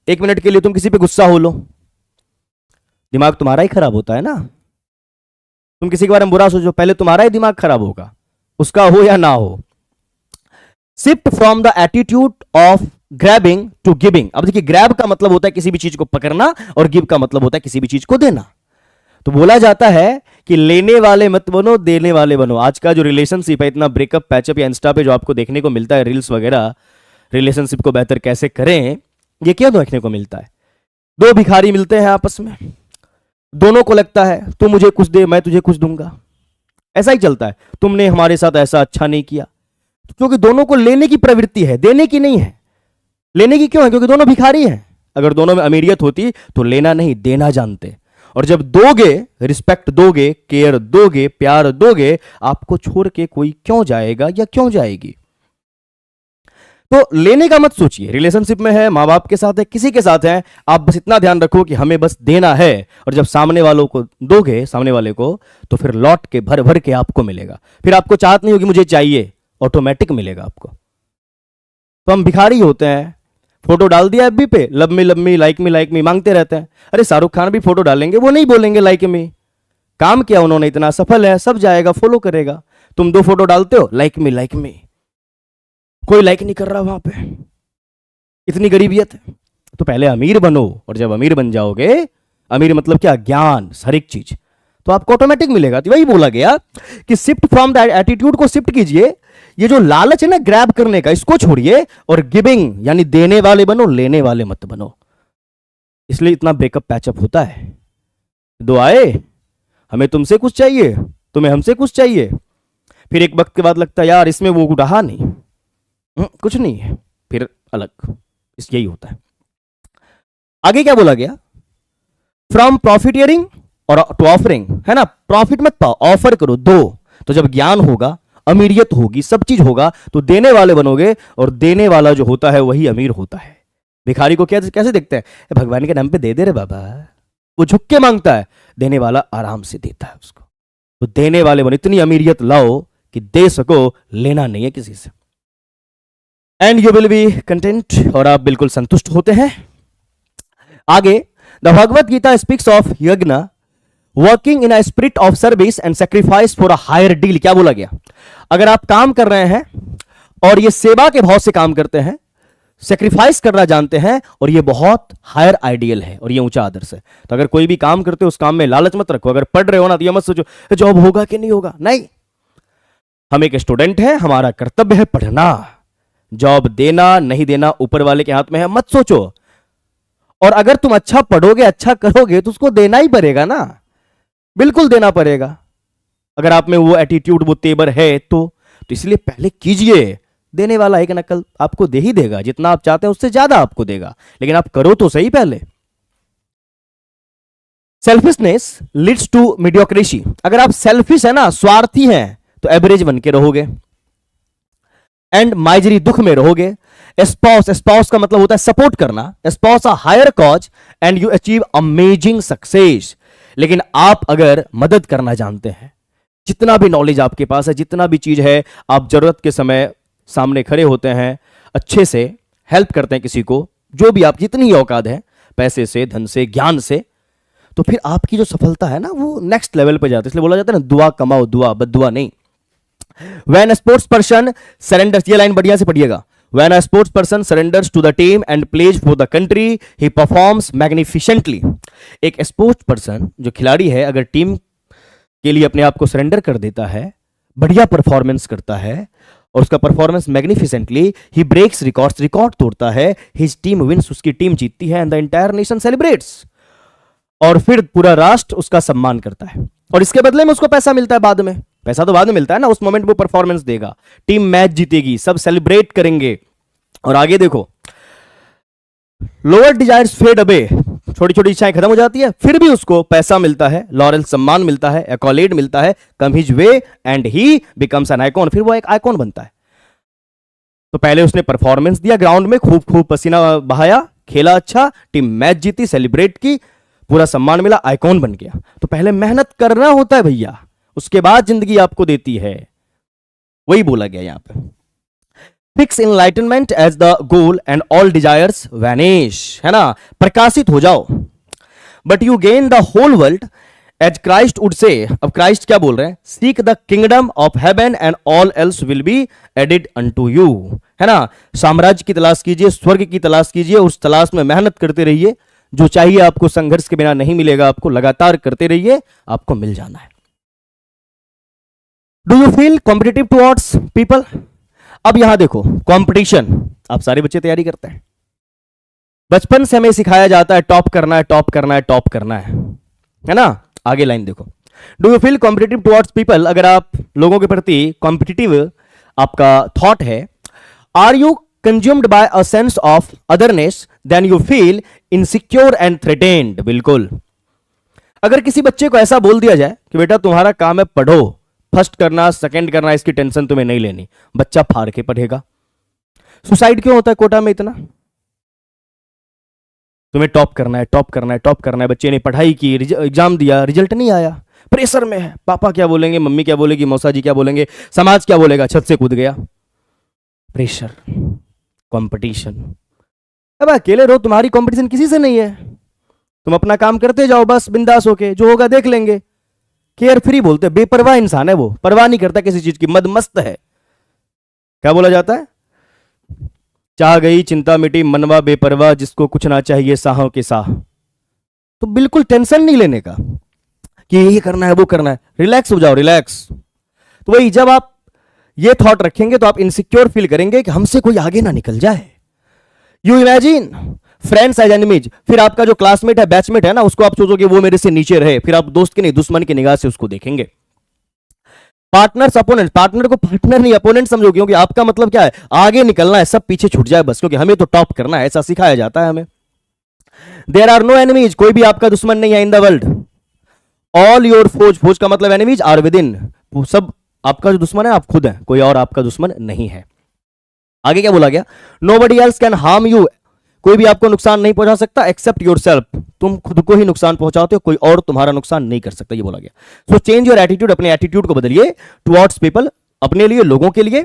एक मिनट के लिए तुम किसी पे गुस्सा हो लो, दिमाग तुम्हारा ही खराब होता है ना। तुम किसी के बारे में बुरा सोचो, पहले तुम्हारा ही दिमाग खराब होगा, उसका हो या ना हो। Shift from the attitude of grabbing to giving. अब देखिए, ग्रैब का मतलब होता है किसी भी चीज को पकड़ना, और गिव का मतलब होता है किसी भी चीज को देना। तो बोला जाता है कि लेने वाले मत बनो, देने वाले बनो। आज का जो रिलेशनशिप है, इतना ब्रेकअप पैचअप या इंस्टा पे जो आपको देखने को मिलता है, रील्स वगैरह, रिलेशनशिप को बेहतर कैसे करें, ये क्यों देखने को मिलता है। दो भिखारी मिलते हैं आपस में, दोनों को लगता है तू मुझे कुछ दे मैं तुझे कुछ दूंगा, ऐसा ही चलता है। तुमने हमारे साथ ऐसा अच्छा नहीं किया, क्योंकि दोनों को लेने की प्रवृत्ति है, देने की नहीं है। लेने की क्यों है? क्योंकि दोनों भिखारी हैं। अगर दोनों में अमीरियत होती तो लेना नहीं देना जानते। और जब दोगे, रिस्पेक्ट दोगे, केयर दोगे, प्यार दोगे, आपको छोड़ के कोई क्यों जाएगा या क्यों जाएगी। तो लेने का मत सोचिए। रिलेशनशिप में है, माँ बाप के साथ है, किसी के साथ है, आप बस इतना ध्यान रखो कि हमें बस देना है। और जब सामने वालों को दोगे, सामने वाले को, तो फिर लौट के भर भर के आपको मिलेगा। फिर आपको चाहत नहीं होगी मुझे चाहिए, ऑटोमेटिक मिलेगा आपको। तो हम भिखारी होते हैं, फोटो डाल दिया एफबी पे, लव मी लाइक मी मांगते रहते हैं। अरे शाहरुख खान भी फोटो डालेंगे, वो नहीं बोलेंगे लाइक मी। काम किया उन्होंने, इतना सफल है, सब जाएगा फॉलो करेगा। तुम दो फोटो डालते हो, लाइक मी, कोई लाइक नहीं कर रहा वहां पे, इतनी गरीबियत है। तो पहले अमीर बनो, और जब अमीर बन जाओगे, अमीर मतलब क्या, ज्ञान, हर एक चीज, तो आपको ऑटोमेटिक मिलेगा। तो वही बोला गया कि शिफ्ट फ्रॉम द एटीट्यूड को शिफ्ट कीजिए। ये जो लालच है ना ग्रैब करने का, इसको छोड़िए, और गिविंग यानी देने वाले बनो, लेने वाले मत बनो। इसलिए इतना ब्रेकअप पैचअप होता है। दो आए, हमें तुमसे कुछ चाहिए, तुम्हें हमसे कुछ चाहिए, फिर एक वक्त के बाद लगता है यार इसमें वो रहा नहीं, कुछ नहीं है, फिर अलग। इस यही होता है। आगे क्या बोला गया, फ्रॉम प्रॉफिटियरिंग और टू ऑफरिंग, है ना। प्रॉफिट मत पाओ, ऑफर करो, दो। तो जब ज्ञान होगा, अमीरियत होगी, सब चीज होगा, तो देने वाले बनोगे, और देने वाला जो होता है वही अमीर होता है। भिखारी को कैसे देखते हैं, भगवान के नाम पे दे दे रे बाबा, वो झुक के मांगता है, देने वाला आराम से देता है उसको। तो देने वाले बनो, इतनी अमीरियत लाओ कि दे सको, लेना नहीं है किसी से। And you will be content, और आप बिल्कुल संतुष्ट होते हैं। आगे, the Bhagavad Gita speaks of yajna working in a spirit of service and sacrifice for a higher deal. क्या बोला गया? अगर आप काम कर रहे हैं और ये सेवा के भाव से काम करते हैं, सेक्रीफाइस करना जानते हैं, और ये बहुत हायर आइडियल है और ये ऊंचा आदर्श है। तो अगर कोई भी काम करते हो उस काम में लालच मत रखो। अगर पढ़ रहे हो ना तो ये मत सोचो जॉब होगा कि नहीं होगा। नहीं, हम एक स्टूडेंट है, हमारा कर्तव्य है पढ़ना। जॉब देना नहीं देना ऊपर वाले के हाथ में है, मत सोचो। और अगर तुम अच्छा पढ़ोगे, अच्छा करोगे तो उसको देना ही पड़ेगा ना, बिल्कुल देना पड़ेगा। अगर आप में वो एटीट्यूड, वो तेवर है तो इसलिए पहले कीजिए। देने वाला एक नकल आपको दे ही देगा, जितना आप चाहते हैं उससे ज्यादा आपको देगा, लेकिन आप करो तो सही पहले। Selfishness leads to mediocrity. अगर आप सेल्फिश है ना, स्वार्थी हैं, तो एवरेज बन के रहोगे एंड माइजरी, दुख में रहोगे। स्पाउस का मतलब होता है सपोर्ट करना। Espouse a higher cause and you achieve amazing success. लेकिन आप अगर मदद करना जानते हैं, जितना भी नॉलेज आपके पास है, जितना भी चीज है, आप जरूरत के समय सामने खड़े होते हैं, अच्छे से हेल्प करते हैं किसी को, जो भी आप जितनी औकात है, पैसे से, धन से, ज्ञान से, तो फिर आपकी जो सफलता है ना वो नेक्स्ट लेवल पे जाती है। इसलिए बोला जाता है ना, दुआ कमाओ, दुआ बद्दुआ नहीं। When a sports person surrenders, ये लाइन बढ़िया से पढ़िएगा। When a sports person surrenders to the team and plays for the country, he performs magnificently. एक स्पोर्ट्स पर्सन, जो खिलाड़ी है, अगर टीम के लिए अपने आप को सरेंडर कर देता है, बढ़िया परफॉर्मेंस करता है और उसका परफॉर्मेंस मैग्निफिसेंटली, ही ब्रेक्स रिकॉर्ड्स, रिकॉर्ड तोड़ता है, हिज टीम विंस, उसकी टीम जीतती है, and the entire nation celebrates, और फिर पूरा राष्ट्र उसका सम्मान करता है, और इसके बदले में उसको पैसा मिलता है बाद में। पैसा तो बाद में मिलता है ना, उस मोमेंट वो परफॉर्मेंस देगा, टीम मैच जीतेगी, सब सेलिब्रेट करेंगे। और आगे देखो, लोअर डिजायर्स फेड अवे, छोटी छोटी इच्छाएं खत्म हो जाती है, फिर भी उसको पैसा मिलता है, लॉरेल सम्मान मिलता है, एक्कॉलेड मिलता है, come his way and he becomes an icon, फिर वो एक आइकॉन बनता है। तो पहले उसने परफॉर्मेंस दिया ग्राउंड में, खूब खूब पसीना बहाया, खेला अच्छा, टीम मैच जीती, सेलिब्रेट की, पूरा सम्मान मिला, आइकॉन बन गया। तो पहले मेहनत करना होता है भैया, उसके बाद जिंदगी आपको देती है। वही बोला गया यहां पे। Fix enlightenment as the goal and all desires vanish, है ना, प्रकाशित हो जाओ। But you gain the whole world as Christ would say. अब क्राइस्ट क्या बोल रहे हैं? Seek the kingdom of heaven and all else will be added unto you, है ना। साम्राज्य की तलाश कीजिए, स्वर्ग की तलाश कीजिए, उस तलाश में मेहनत करते रहिए। जो चाहिए आपको संघर्ष के बिना नहीं मिलेगा, आपको लगातार करते रहिए, आपको मिल जाना है। Do you feel competitive towards people? अब यहां देखो, कंपटीशन, आप सारे बच्चे तैयारी करते हैं, बचपन से हमें सिखाया जाता है टॉप करना है, टॉप करना है, टॉप करना है ना। आगे लाइन देखो, do you feel competitive towards people? अगर आप लोगों के प्रति कॉम्पिटिटिव आपका थॉट है, are you consumed by a sense of otherness, then you feel insecure and threatened. बिल्कुल, अगर किसी बच्चे को ऐसा बोल दिया जाए कि बेटा तुम्हारा काम है पढ़ो, फर्स्ट करना, सेकंड करना, इसकी टेंशन तुम्हें नहीं लेनी, बच्चा फाड़ के पढ़ेगा। सुसाइड क्यों होता है कोटा में इतना? तुम्हें टॉप करना है, टॉप करना है, टॉप करना है। बच्चे ने पढ़ाई की, एग्जाम दिया, रिजल्ट नहीं आया, प्रेशर में है, पापा क्या बोलेंगे, मम्मी क्या बोलेगी, मौसा जी क्या बोलेंगे, समाज क्या बोलेगा, छत से कूद गया। Pressure, competition. अब अकेले रहो, तुम्हारी कंपटीशन किसी से नहीं है, तुम अपना काम करते जाओ बस बिंदास होके, जो होगा देख लेंगे। केयर फ्री बोलते, बेपरवाह इंसान है वो, परवाह नहीं करता किसी चीज की, मदमस्त है। क्या बोला जाता है? चाह गई चिंता मिटी, मनवा बेपरवाह, जिसको कुछ ना चाहिए साहों के साह। तो बिल्कुल टेंशन नहीं लेने का कि ये करना है, वो करना है, रिलैक्स हो जाओ, रिलैक्स। तो वही, जब आप ये थॉट रखेंगे तो आप इनसिक्योर फील करेंगे कि हमसे कोई आगे ना निकल जाए। You imagine friends as enemies, फिर आपका जो क्लासमेट है, बैचमेट है ना, उसको आप सोचोगे वो मेरे से नीचे रहे, फिर आप दोस्त के नहीं दुश्मन की निगाह से उसको देखेंगे। पार्टनर्स अपोनेंट, पार्टनर को पार्टनर नहीं अपोनेंट समझो, क्योंकि आपका मतलब क्या है? आगे निकलना है, सब पीछे छूट जाए बस, क्योंकि हमें तो टॉप करना है, ऐसा सिखाया जाता है हमें। देयर आर नो एनिमीज, कोई भी आपका दुश्मन नहीं है in the world. All your foes, foes का मतलब एनिमीज आर विद इन, सब आपका जो दुश्मन है आप खुद हैं, कोई और आपका दुश्मन नहीं है। आगे क्या बोला गया? Nobody else can harm you, कोई भी आपको नुकसान नहीं पहुंचा सकता एक्सेप्ट योरसेल्फ, तुम खुद को ही नुकसान पहुंचाते हो, कोई और तुम्हारा नुकसान नहीं कर सकता, ये बोला गया। सो चेंज योर एटीट्यूड, अपने एटीट्यूड को बदलिए टुवर्ड्स पीपल, अपने लिए, लोगों के लिए।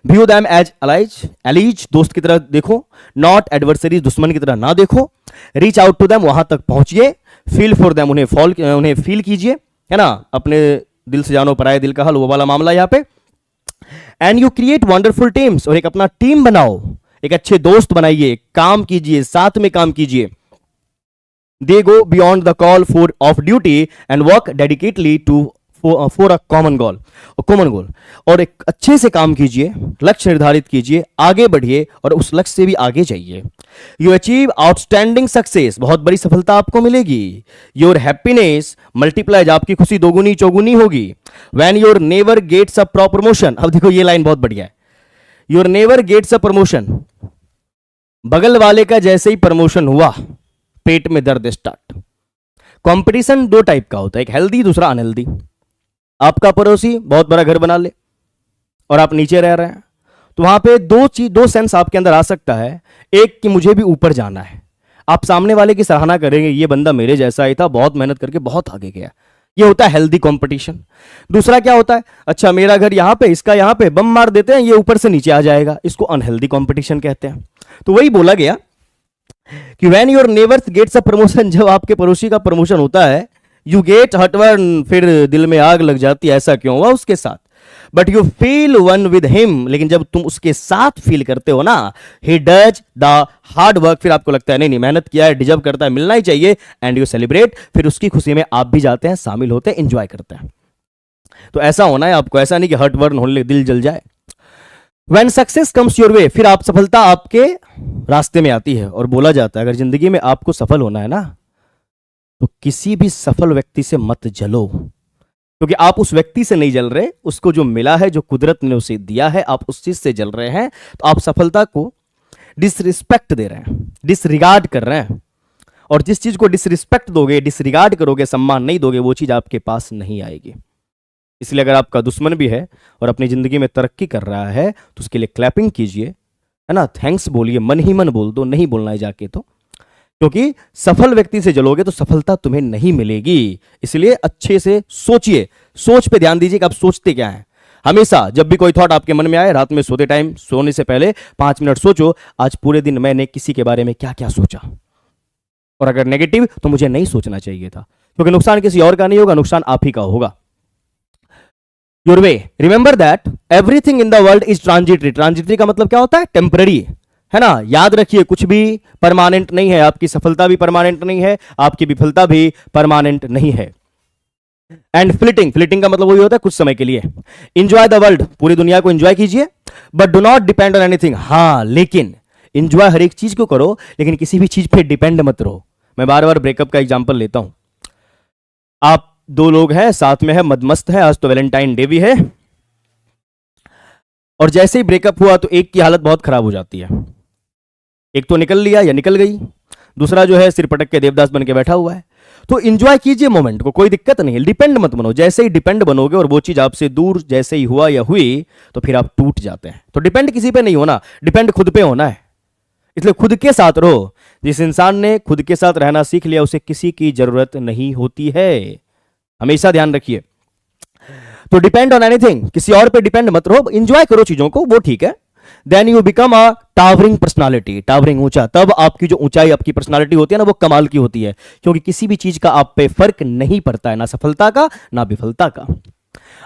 व्यू दैम एज एलीज, दोस्त की तरह देखो, नॉट एडवर्सरीज, दुश्मन की तरह ना देखो। रीच आउट टू दैम, वहां तक पहुंचिए। फील फॉर दैम, उन्हें फील कीजिए, है ना, अपने दिल से जानो पराये दिल का हाल, वो वाला मामला यहां पे। And you create wonderful teams, और एक अपना टीम बनाओ, एक अच्छे दोस्त बनाइए, काम कीजिए, साथ में काम कीजिए। They go beyond the call for of duty and work dedicatedly to for a common goal. और एक अच्छे से काम कीजिए, लक्ष्य निर्धारित कीजिए, आगे बढ़िए और उस लक्ष्य से भी आगे जाइए। यू अचीव आउटस्टैंडिंग सक्सेस, बहुत बड़ी सफलता आपको मिलेगी। योर हैप्पीनेस मल्टीप्लाइज, आपकी खुशी दोगुनी चौगुनी होगी। When your neighbour gets a promotion, अब देखो ये लाइन बहुत बढ़िया है। Your neighbour gets a promotion, बगल वाले का जैसे ही प्रमोशन हुआ पेट में दर्द स्टार्ट। कंपटीशन दो टाइप का होता है, एक हेल्दी, दूसरा अनहेल्दी। आपका पड़ोसी बहुत बड़ा घर बना ले और आप नीचे रह रहे हैं, तो वहां पे दो सेंस आपके अंदर आ सकता है। एक कि मुझे भी ऊपर जाना है, आप सामने वाले की सराहना करेंगे, ये बंदा मेरे जैसा ही था, बहुत मेहनत करके बहुत आगे गया। ये होता है हेल्दी कंपटीशन। दूसरा क्या होता है, अच्छा मेरा घर यहां पे, इसका यहां पे, बम मार देते हैं, ये ऊपर से नीचे आ जाएगा, इसको अनहेल्दी कंपटीशन कहते हैं। तो वही बोला गया कि when your neighbours gets a promotion, जब आपके पड़ोसी का प्रमोशन होता है, यू गेट हटवर्न, फिर दिल में आग लग जाती है, ऐसा क्यों हुआ उसके साथ। But you feel one with him, लेकिन जब तुम उसके साथ फील करते हो ना, he does the hard work, फिर आपको लगता है नहीं नहीं मेहनत किया है, डिजर्व करता है, मिलना ही चाहिए। एंड यू सेलिब्रेट, फिर उसकी खुशी में आप भी जाते हैं, शामिल होते हैं, एंजॉय करते हैं। तो ऐसा होना है आपको, ऐसा नहीं कि हर्ट वर्न होने दिल जल जाए। When success comes your way, फिर आप सफलता आपके रास्ते में आती है। और बोला जाता है अगर जिंदगी में आपको सफल होना है ना, तो किसी भी सफल व्यक्ति से मत जलो, क्योंकि आप उस व्यक्ति से नहीं जल रहे, उसको जो मिला है, जो कुदरत ने उसे दिया है, आप उस चीज से जल रहे हैं। तो आप सफलता को डिसरिस्पेक्ट दे रहे हैं, डिसरिगार्ड कर रहे हैं। और जिस चीज को डिसरिस्पेक्ट दोगे, डिसरिगार्ड करोगे, सम्मान नहीं दोगे, वो चीज आपके पास नहीं आएगी। इसलिए अगर आपका दुश्मन भी है और अपनी जिंदगी में तरक्की कर रहा है, तो उसके लिए क्लैपिंग कीजिए, है ना, थैंक्स बोलिए, मन ही मन बोल दो, नहीं बोलना है जाके तो, क्योंकि सफल व्यक्ति से जलोगे तो सफलता तुम्हें नहीं मिलेगी। इसलिए अच्छे से सोचिए, सोच पे ध्यान दीजिए कि आप सोचते क्या हैं। हमेशा जब भी कोई थॉट आपके मन में आए, रात में सोते टाइम, सोने से पहले 5 मिनट सोचो, आज पूरे दिन मैंने किसी के बारे में क्या क्या सोचा, और अगर नेगेटिव तो मुझे नहीं सोचना चाहिए था, क्योंकि नुकसान किसी और का नहीं होगा, नुकसान आप ही का होगा। Your way, remember that everything in the world is transitory. Transitory का मतलब क्या होता है, टेम्पररी, है ना। याद रखिए कुछ भी परमानेंट नहीं है, आपकी सफलता भी परमानेंट नहीं है, आपकी विफलता भी परमानेंट नहीं है। एंड फ्लिटिंग, फ्लिटिंग का मतलब वही होता है कुछ समय के लिए। इंजॉय द वर्ल्ड, पूरी दुनिया को इंजॉय कीजिए, but do not depend on anything. हाँ, लेकिन इंजॉय हर एक चीज को करो, लेकिन किसी भी चीज पे डिपेंड मत रहो। मैं बार बार ब्रेकअप का एग्जांपल लेता हूं। आप दो लोग हैं, साथ में है, मदमस्त है, आज तो वैलेंटाइन डे भी है, और जैसे ही ब्रेकअप हुआ तो एक की हालत बहुत खराब हो जाती है। एक तो निकल लिया या निकल गई, दूसरा जो है सिर पटक के देवदास बन के बैठा हुआ है। तो एंजॉय कीजिए मोमेंट को, कोई दिक्कत नहीं है, डिपेंड मत बनो। जैसे ही डिपेंड बनोगे और वो चीज आपसे दूर जैसे ही हुआ या हुई, तो फिर आप टूट जाते हैं। तो डिपेंड किसी पे नहीं होना, डिपेंड खुद पे होना है। इसलिए खुद के साथ रहो। जिस इंसान ने खुद के साथ रहना सीख लिया, उसे किसी की जरूरत नहीं होती है, हमेशा ध्यान रखिए। तो डिपेंड ऑन एनीथिंग, किसी और पे डिपेंड मत रहो, एंजॉय करो चीजों को, वो ठीक है। Then you become a towering personality, towering ऊंचा। तब आपकी जो ऊंचाई, आपकी पर्सनालिटी होती है ना, वो कमाल की होती है, क्योंकि किसी भी चीज का आप पे फर्क नहीं पड़ता है, ना सफलता का ना विफलता का।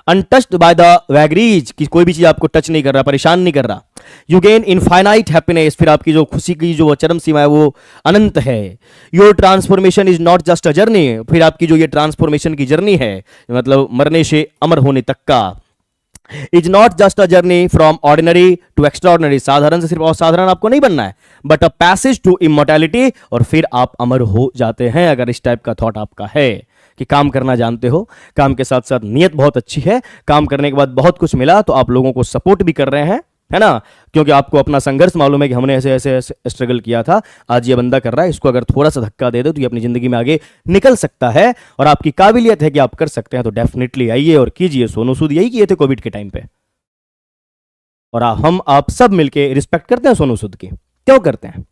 अनटच्ड बाय द वैगरीज, कि कोई भी चीज आपको टच नहीं कर रहा, परेशान नहीं कर रहा। यू गेन इनफाइनाइट हैप्पीनेस, फिर आपकी जो खुशी की जो चरम सीमा है वो अनंत है। Your transformation is not just a journey, फिर आपकी जो ये ट्रांसफॉर्मेशन की जर्नी है, मतलब मरने से अमर होने तक का, is not just a journey from ordinary to extraordinary, साधारण से सिर्फ असाधारण आपको नहीं बनना है, but a passage to immortality, और फिर आप अमर हो जाते हैं। अगर इस टाइप का थॉट आपका है कि काम करना जानते हो, काम के साथ साथ नियत बहुत अच्छी है, काम करने के बाद बहुत कुछ मिला, तो आप लोगों को सपोर्ट भी कर रहे हैं, है ना, क्योंकि आपको अपना संघर्ष मालूम है कि हमने ऐसे ऐसे स्ट्रगल किया था, आज ये बंदा कर रहा है, इसको अगर थोड़ा सा धक्का दे दो तो ये अपनी जिंदगी में आगे निकल सकता है, और आपकी काबिलियत है कि आप कर सकते हैं, तो डेफिनेटली आइए और कीजिए। सोनू सूद यही किए थे कोविड के टाइम पे, और हम आप सब मिलके रिस्पेक्ट करते हैं सोनू सूद की, क्यों करते हैं,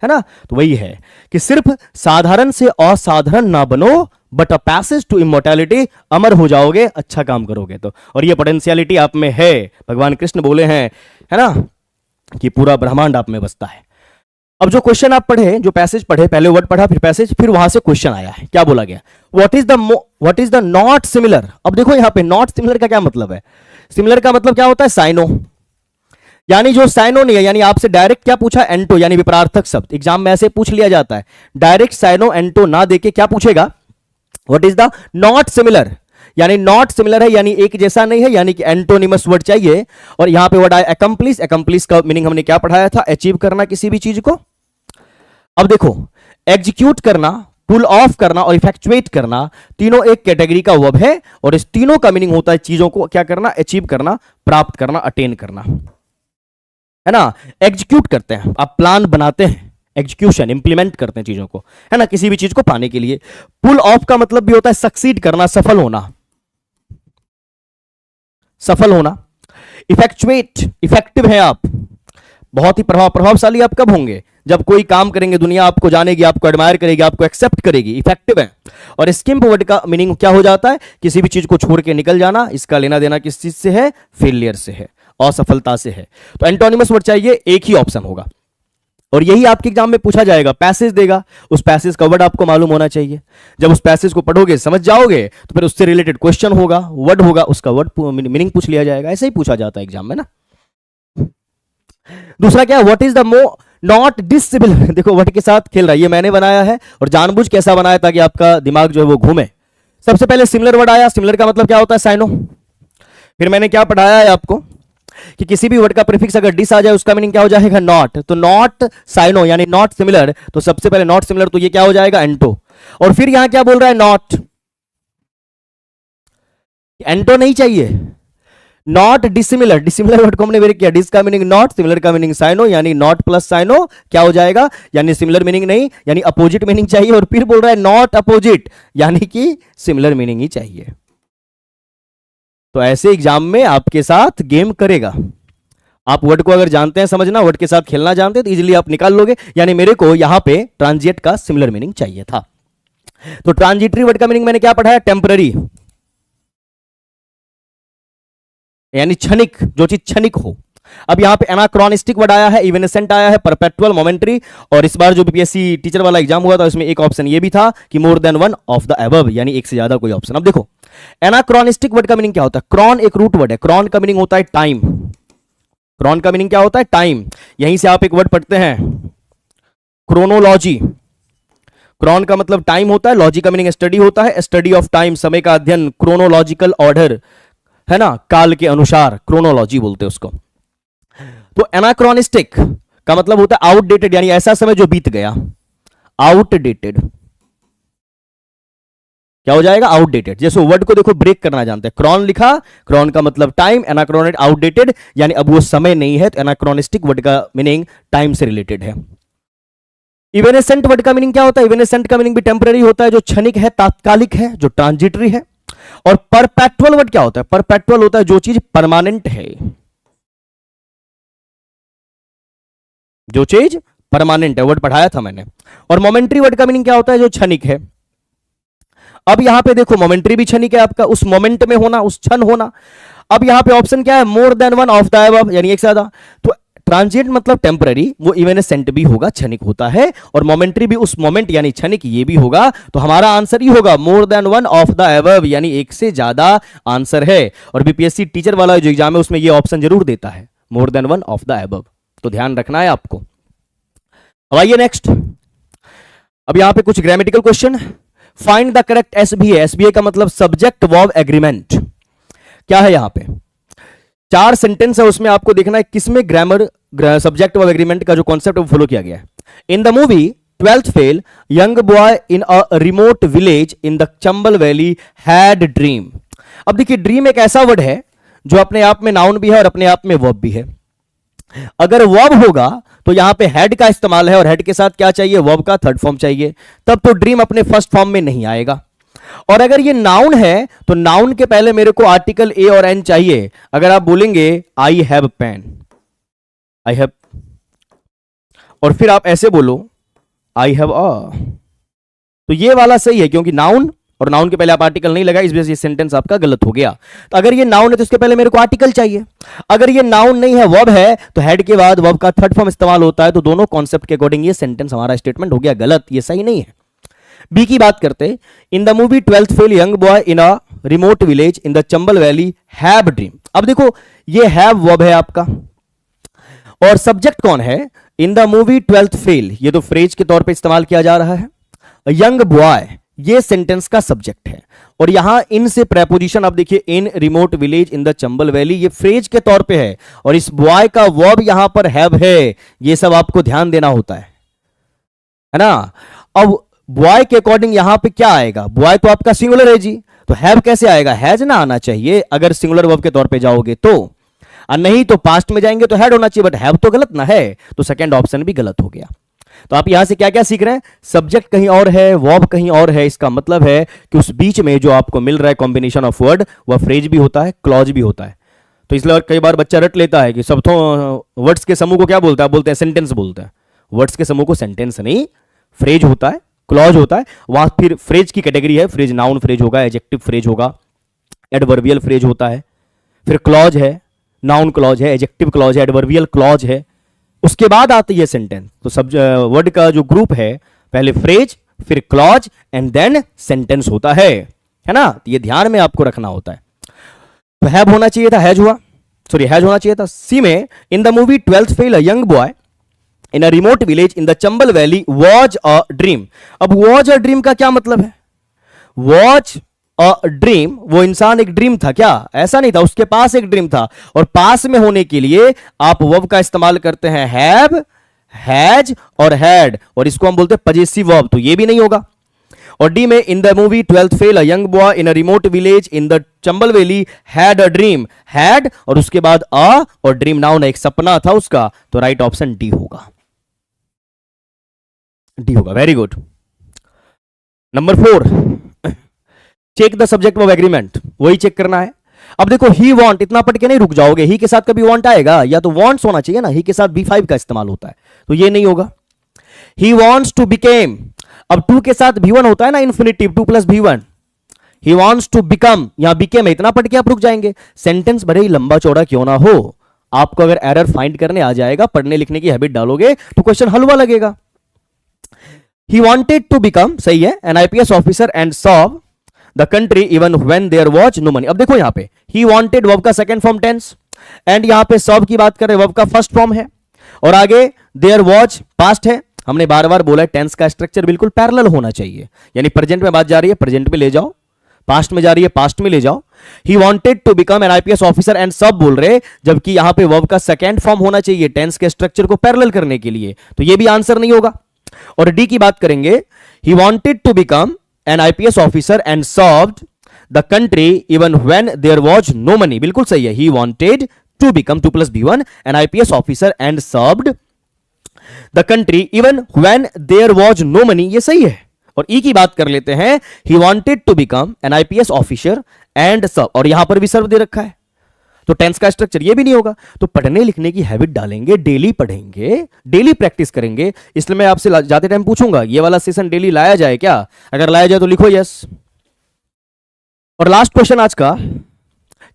है ना। तो वही है कि सिर्फ साधारण से असाधारण ना बनो, but a passage to immortality, अमर हो जाओगे अच्छा काम करोगे तो। और ये पोटेंशियलिटी आप में है, भगवान कृष्ण बोले हैं, है ना, कि पूरा ब्रह्मांड आप में बसता है। अब जो क्वेश्चन आप पढ़े, जो पैसेज पढ़े, पहले वर्ड पढ़ा फिर पैसेज, फिर वहां से क्वेश्चन आया है, क्या बोला गया, what is the not similar. अब देखो यहां पे नॉट सिमिलर का क्या मतलब है, सिमिलर का मतलब क्या होता है, साइनो, यानी जो साइनो नहीं है, यानी आपसे डायरेक्ट क्या पूछा, एंटो, यानी विपरार्थक शब्द, एग्जाम में ऐसे पूछ लिया जाता है, डायरेक्ट साइनो एंटो ना देके क्या पूछेगा, what is the not similar, यानी नॉट सिमिलर है, यानी एक जैसा नहीं है, यानी कि एंटोनिमस वर्ड चाहिए। और यहां पे वर्ड आया एकम्प्लिश, एकम्प्लिश का मीनिंग हमने क्या पढ़ाया था, अचीव करना किसी भी चीज को। अब देखो, एग्जीक्यूट करना, पुल ऑफ करना और इफेक्चुएट करना, तीनों एक कैटेगरी का वर्ब है, और इस तीनों का मीनिंग होता है चीजों को क्या करना, अचीव करना, प्राप्त करना, अटेन करना, है ना। एग्जीक्यूट करते हैं, आप प्लान बनाते हैं, एग्जीक्यूशन, इंप्लीमेंट करते हैं चीजों को, है ना, किसी भी चीज को पाने के लिए। पुल ऑफ का मतलब भी होता है सक्सीड करना, सफल होना, सफल होना। इफेक्चुएट, इफेक्टिव है आप, बहुत ही प्रभावशाली आप कब होंगे, जब कोई काम करेंगे दुनिया आपको जानेगी, आपको एडमायर करेगी, आपको एक्सेप्ट करेगी, इफेक्टिव है। और स्किम्प वर्ड का मीनिंग क्या हो जाता है, किसी भी चीज को छोड़ के निकल जाना, इसका लेना देना किस चीज से है, फेलियर से है, असफलता से है। तो एंटोनिमस वर्ड चाहिए, एक ही ऑप्शन होगा, और यही आपके एग्जाम में पूछा जाएगा, पैसेज देगा, उस पैसेज का वर्ड आपको मालूम होना चाहिए। जब उस पैसेज को पढ़ोगे, समझ जाओगे, तो फिर उससे रिलेटेड क्वेश्चन होगा, वर्ड होगा, उसका वर्ड मीनिंग पूछ लिया जाएगा। ऐसे ही पूछा जाता है एग्जाम में ना। दूसरा क्या है, what is the not dissimilar, देखो वर्ड के साथ खेल रहा है, ये मैंने बनाया है और जानबूझ कैसा बनाया ताकि आपका दिमाग जो है वो घूमे। सबसे पहले सिमिलर वर्ड आया, सिमिलर का मतलब क्या होता है, साइनो। फिर मैंने क्या पढ़ाया है आपको कि किसी भी वर्ड का प्रीफिक्स अगर डिस आ जाए उसका मीनिंग क्या हो जाएगा, नॉट। तो नॉट साइनो यानी नॉट सिमिलर, तो सबसे पहले नॉट सिमिलर, तो ये क्या हो जाएगा, एंटो। और फिर यहां क्या बोल रहा है, नॉट, एंटो नहीं चाहिए, नॉट डिसिमिलर, डिसिमिलर वर्ड को हमने ब्रेक किया, डिस का मीनिंग नॉट, सिमिलर का मीनिंग साइनो, यानी नॉट प्लस साइनो क्या हो जाएगा, यानी सिमिलर मीनिंग नहीं, यानी अपोजिट मीनिंग चाहिए। और फिर बोल रहा है नॉट अपोजिट, यानी कि सिमिलर मीनिंग ही चाहिए। तो ऐसे एग्जाम में आपके साथ गेम करेगा। आप वर्ड को अगर जानते हैं समझना, वर्ड के साथ खेलना जानते हैं, तो इजीली आप निकाल लोगे। यानी मेरे को यहां पे ट्रांजिएट का सिमिलर मीनिंग चाहिए था। तो ट्रांजिटरी वर्ड का मीनिंग मैंने क्या पढ़ाया, टेम्पररी, यानी क्षणिक, जो चीज क्षणिक हो। अब यहां पे एनाक्रोनिस्टिक वर्ड आया है, इवेनेसेंट आया है, परपेचुअल, मोमेंटरी। और इस बार जो बीपीएससी टीचर वाला एग्जाम हुआ था उसमें एक ऑप्शन ये भी था कि more than one of the above, यानी एक से ज्यादा कोई ऑप्शन। अब देखो एनाक्रोनिस्टिक वर्ड का मीनिंग क्या होता है, क्रॉन एक रूट वर्ड है, क्रॉन का मीनिंग होता है टाइम, क्रॉन का मीनिंग क्या होता है, टाइम। यहीं से आप एक वर्ड पढ़ते हैं, क्रोनोलॉजी, क्रॉन का मतलब टाइम होता है, लॉजी का मीनिंग स्टडी होता है, स्टडी ऑफ टाइम, समय का अध्ययन, क्रोनोलॉजिकल ऑर्डर, है ना, काल के अनुसार, क्रोनोलॉजी बोलते हैं उसको। तो एनाक्रोनिस्टिक का मतलब होता है आउटडेटेड, यानी ऐसा समय जो बीत गया, आउटडेटेड क्या हो जाएगा, आउटडेटेड। जैसे वर्ड को देखो ब्रेक करना जानते हैं, क्रॉन लिखा, क्रॉन का मतलब टाइम, एनाक्रोनिक आउटडेटेड, यानी अब वो समय नहीं है, तो एनाक्रोनिस्टिक वर्ड का मीनिंग टाइम से रिलेटेड है। इवेनेसेंट वर्ड का मीनिंग क्या होता है, इवेनेसेंट का मीनिंग भी टेम्पररी होता है, जो क्षणिक है, तात्कालिक है, जो ट्रांजिटरी है। और परपेचुअल वर्ड क्या होता है, परपेचुअल होता है जो चीज परमानेंट है, जो चीज परमानेंट है, वर्ड पढ़ाया था मैंने। और मोमेंट्री वर्ड का मीनिंग क्या होता है, जो क्षणिक है। अब यहां पे देखो मोमेंट्री भी क्षणिक है, आपका उस मोमेंट में होना, उस क्षण होना। अब यहां पे ऑप्शन क्या है, more than one of the above, यानी एक से ज्यादा। तो ट्रांजिएंट मतलब टेम्पररी, वो इवेनेसेंट भी होगा, क्षणिक होता है, और मोमेंट्री भी उस मोमेंट यानी क्षणिक, ये भी होगा। तो हमारा आंसर ही होगा more than one of the above, यानी एक से ज्यादा आंसर है। और बीपीएससी टीचर वाला जो एग्जाम है उसमें ये ऑप्शन जरूर देता है, more than one of the above, तो ध्यान रखना है आपको। अब आइए नेक्स्ट, अब यहां पे कुछ grammatical question. Find the correct SBA, SBA का मतलब सब्जेक्ट वर्ब एग्रीमेंट। क्या है यहां पे 4 सेंटेंस है, उसमें आपको देखना है किसमें ग्रामर, सब्जेक्ट वर्ब एग्रीमेंट का जो कॉन्सेप्ट है वो फॉलो किया गया है। In the movie 12th fail, young boy in a remote village in the Chambal valley had dream. अब देखिए ड्रीम एक ऐसा वर्ड है जो अपने आप में नाउन भी है और अपने आप में वर्ब भी है। अगर वर्ब होगा तो यहां पे हेड का इस्तेमाल है, और हेड के साथ क्या चाहिए, वर्ब का थर्ड फॉर्म चाहिए, तब तो ड्रीम अपने फर्स्ट फॉर्म में नहीं आएगा। और अगर ये नाउन है तो नाउन के पहले मेरे को आर्टिकल ए और एन चाहिए। अगर आप बोलेंगे I have pen, I have, और फिर आप ऐसे बोलो आई हैव अ, तो ये वाला सही है, क्योंकि नाउन और नाउन के पहले आप आर्टिकल नहीं लगा, इस वजह से सेंटेंस आपका गलत हो गया। तो अगर ये नाउन है तो इसके पहले मेरे को आर्टिकल चाहिए। अगर ये नाउन नहीं है, वर्ब है, तो हेड के बाद वर्ब का थर्ड फॉर्म इस्तेमाल होता है। तो दोनों कॉन्सेप्ट के अकॉर्डिंग ये सेंटेंस हमारा स्टेटमेंट हो गया गलत, ये सही नहीं है। बी की बात करते, in the movie 12th fail young boy in a remote village in the Chambal valley have dream. अब देखो ये हैव वर्ब है आपका, और सब्जेक्ट कौन है? In the movie 12th fail, ये तो फ्रेज के तौर पे इस्तेमाल किया जा रहा है। यंग बॉय ये सेंटेंस का सब्जेक्ट है, और यहां इन से प्रेपोजिशन आप देखिए, इन remote village in the Chambal valley, ये फ्रेज के तौर पे है, और इस बॉय का वर्ब यहां पर हैव है। ये सब आपको ध्यान देना होता है ना। अब बॉय के अकॉर्डिंग यहां पे क्या आएगा? बॉय तो आपका सिंगुलर है जी, तो हैव कैसे आएगा? हैज ना आना चाहिए अगर सिंगुलर वर्ब के तौर पे जाओगे तो, और नहीं तो पास्ट में जाएंगे तो हैड होना चाहिए, बट हैव तो गलत ना है, तो सेकंड ऑप्शन भी गलत हो गया। तो आप यहां से क्या क्या सीख रहे हैं? सब्जेक्ट कहीं और है, वर्ब कहीं और है, इसका मतलब है कि उस बीच में जो आपको मिल रहा है कॉम्बिनेशन ऑफ वर्ड, वह फ्रेज भी होता है, क्लॉज भी होता है। तो इसलिए कई बार बच्चा रट लेता है कि सब तो वर्ड्स के समूह को क्या बोलता है? बोलते हैं सेंटेंस बोलते हैं। वर्ड्स के समूह को सेंटेंस नहीं, फ्रेज होता है, क्लॉज होता है। वहां फिर फ्रेज की कैटेगरी है, फ्रेज नाउन फ्रेज होगा, एडजेक्टिव फ्रेज होगा, एडवर्बियल फ्रेज होता है, फिर क्लॉज है, नाउन क्लॉज है, एडजेक्टिव क्लॉज है, एडवर्बियल क्लॉज है, उसके बाद आती है सेंटेंस। तो सब वर्ड का जो ग्रुप है, पहले फ्रेज, फिर क्लॉज एंड देन सेंटेंस होता है ना। तो ये ध्यान में आपको रखना होता है। तो हैव होना चाहिए था, हैज हुआ, सॉरी हैज होना चाहिए था। सी में, in the movie 12th fail a young boy in a remote village in the Chambal valley was a dream. अब वॉज अ ड्रीम का क्या मतलब है? वॉज अ ड्रीम, वो इंसान एक ड्रीम था क्या? ऐसा नहीं था, उसके पास एक ड्रीम था, और पास में होने के लिए आप वर्ब का इस्तेमाल करते हैं हैव, हैज और हैड, और इसको हम बोलते हैं पजेसिव वर्ब, तो ये भी नहीं होगा। और डी में, in the movie 12th fail a young boy in a remote village in the Chambal valley had a dream, had और उसके बाद अ, और ड्रीम नाउन, एक सपना था उसका, तो राइट ऑप्शन डी होगा, डी होगा। Very good. Number 4, check the subject of agreement, वही चेक करना है। अब देखो ही वांट, इतना पढ़ के नहीं रुक जाओगे, ही के साथ कभी वांट आएगा, या तो वांट्स होना चाहिए ना, ही के साथ B5 का इस्तेमाल होता है, तो ये नहीं होगा। ही वांट्स टू बिकेम, अब टू के साथ B1 होता है ना, infinitive 2 + B1, he wants to become, यहां बिकेम है, इतना पढ़ के आप रुक जाएंगे। सेंटेंस भले ही लंबा चौड़ा क्यों ना हो, आपको अगर एरर फाइंड करने आ जाएगा, पढ़ने लिखने की हैबिट डालोगे तो क्वेश्चन हलवा लगेगा। ही वांटेड टू बिकम, सही है, an IPS officer and serve the country even when there was no money. अब देखो यहां पे ही वांटेड वर्ब का सेकंड फॉर्म टेंस, एंड यहां पे सर्व की बात कर रहे हैं, वर्ब का फर्स्ट फॉर्म है, और आगे देयर वाज पास्ट है। हमने बार बार बोला है टेंस का स्ट्रक्चर बिल्कुल पैरेलल होना चाहिए, यानी प्रेजेंट में बात जा रही है प्रेजेंट में ले जाओ, पास्ट में जा रही है पास्ट में ले जाओ। He wanted to become an IPS officer and सब बोल रहे, जबकि यहां पे वर्ब का सेकंड फॉर्म होना चाहिए टेंस के स्ट्रक्चर को पैरेलल करने के लिए, तो ये भी आंसर नहीं होगा। और डी की बात करेंगे, he wanted to become an IPS officer and served the country even when there was no money, बिल्कुल सही है। He wanted to become 2 + B1 an IPS officer and served the country even when there was no money, ये सही है। और ई की बात कर लेते हैं, he wanted to become an IPS officer and serve, और यहां पर भी सर्व दे रखा है, तो टेंस का स्ट्रक्चर ये भी नहीं होगा। तो पढ़ने लिखने की हैबिट डालेंगे, डेली पढ़ेंगे, डेली प्रैक्टिस करेंगे। इसलिए मैं आपसे जाते टाइम पूछूंगा, ये वाला सेशन डेली लाया जाए क्या? अगर लाया जाए तो लिखो यस। और लास्ट क्वेश्चन आज का,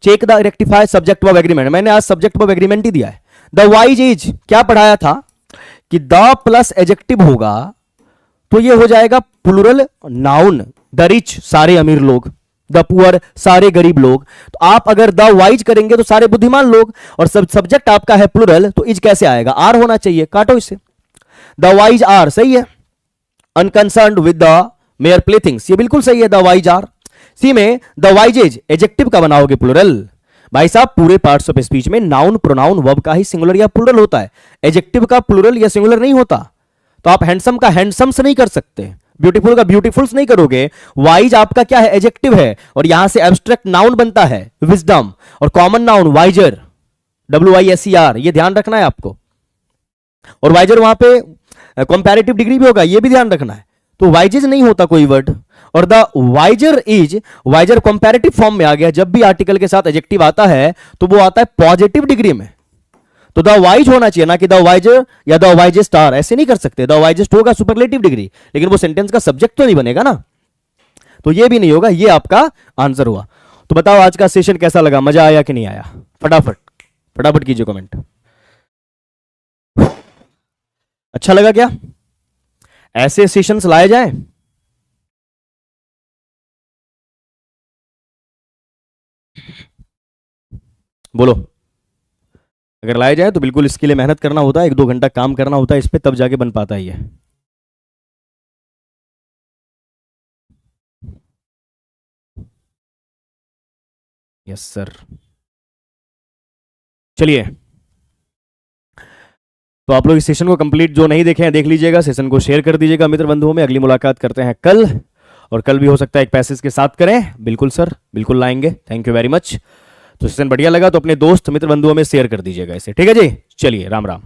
check the rectify subject of agreement. मैंने आज सब्जेक्ट ऑफ एग्रीमेंट ही दिया है। द वाइज इज, क्या पढ़ाया था कि द प्लस एडजेक्टिव होगा तो ये हो जाएगा प्लूरल नाउन, द रिच सारे अमीर लोग, द पुअर सारे गरीब लोग। तो आप अगर द वाइज करेंगे तो सारे बुद्धिमान लोग, और सब सब्जेक्ट आपका है प्लूरल, तो इज कैसे आएगा? आर होना चाहिए, काटो इसे। द वाइज आर, सही है। अनकंसर्न्ड विद द मेयर प्लेथिंग्स, ये बिल्कुल सही है, द वाइज आर। सी में, द वाइज इज, एडजेक्टिव का बनाओगे प्लूरल। भाई साहब पूरे पार्ट्स ऑफ स्पीच में नाउन प्रोनाउन वर्ब का ही सिंगुलर या प्लूरल होता है, एडजेक्टिव का प्लूरल या सिंगुलर नहीं होता। तो आप हैंडसम का हैंडसम्स नहीं कर सकते, ब्यूटीफुल का ब्यूटीफुल्स नहीं करोगे। वाइज आपका क्या है? एडजेक्टिव है, और यहां से एब्स्ट्रैक्ट नाउन बनता है विजडम, और कॉमन नाउन वाइजर, WISER, ये ध्यान रखना है आपको। और वाइजर वहां पे कंपैरेटिव डिग्री भी होगा, ये भी ध्यान रखना है। तो वाइजेज नहीं होता कोई वर्ड, और the wiser is, wiser comparative form में आ गया। जब भी आर्टिकल के साथ एडजेक्टिव आता है तो वो आता है पॉजिटिव डिग्री में, तो द वाइज होना चाहिए, ना कि द वाइजर या द वाइजेस्ट आर, ऐसे नहीं कर सकते। द वाइजेस्ट होगा सुपरलेटिव डिग्री, लेकिन वो सेंटेंस का सब्जेक्ट तो नहीं बनेगा ना। तो ये भी नहीं होगा, ये आपका आंसर हुआ। तो बताओ आज का सेशन कैसा लगा, मजा आया कि नहीं आया? फटाफट फटाफट कीजिए कमेंट। अच्छा लगा क्या? ऐसे सेशंस लाए जाएं? बोलो। अगर लाए जाए तो बिल्कुल इसके लिए मेहनत करना होता है, 1-2 घंटा काम करना होता है इस पे, तब जाके बन पाता है ये। Yes sir. चलिए, तो आप लोग इस सेशन को कंप्लीट जो नहीं देखे हैं देख लीजिएगा, सेशन को शेयर कर दीजिएगा मित्र बंधुओं में। अगली मुलाकात करते हैं कल, और कल भी हो सकता है एक पैसेज के साथ करें। बिल्कुल सर, बिल्कुल लाएंगे। Thank you very much. तो सेशन बढ़िया लगा तो अपने दोस्त मित्र बंधुओं में शेयर कर दीजिएगा इसे, ठीक है जी। चलिए, राम राम।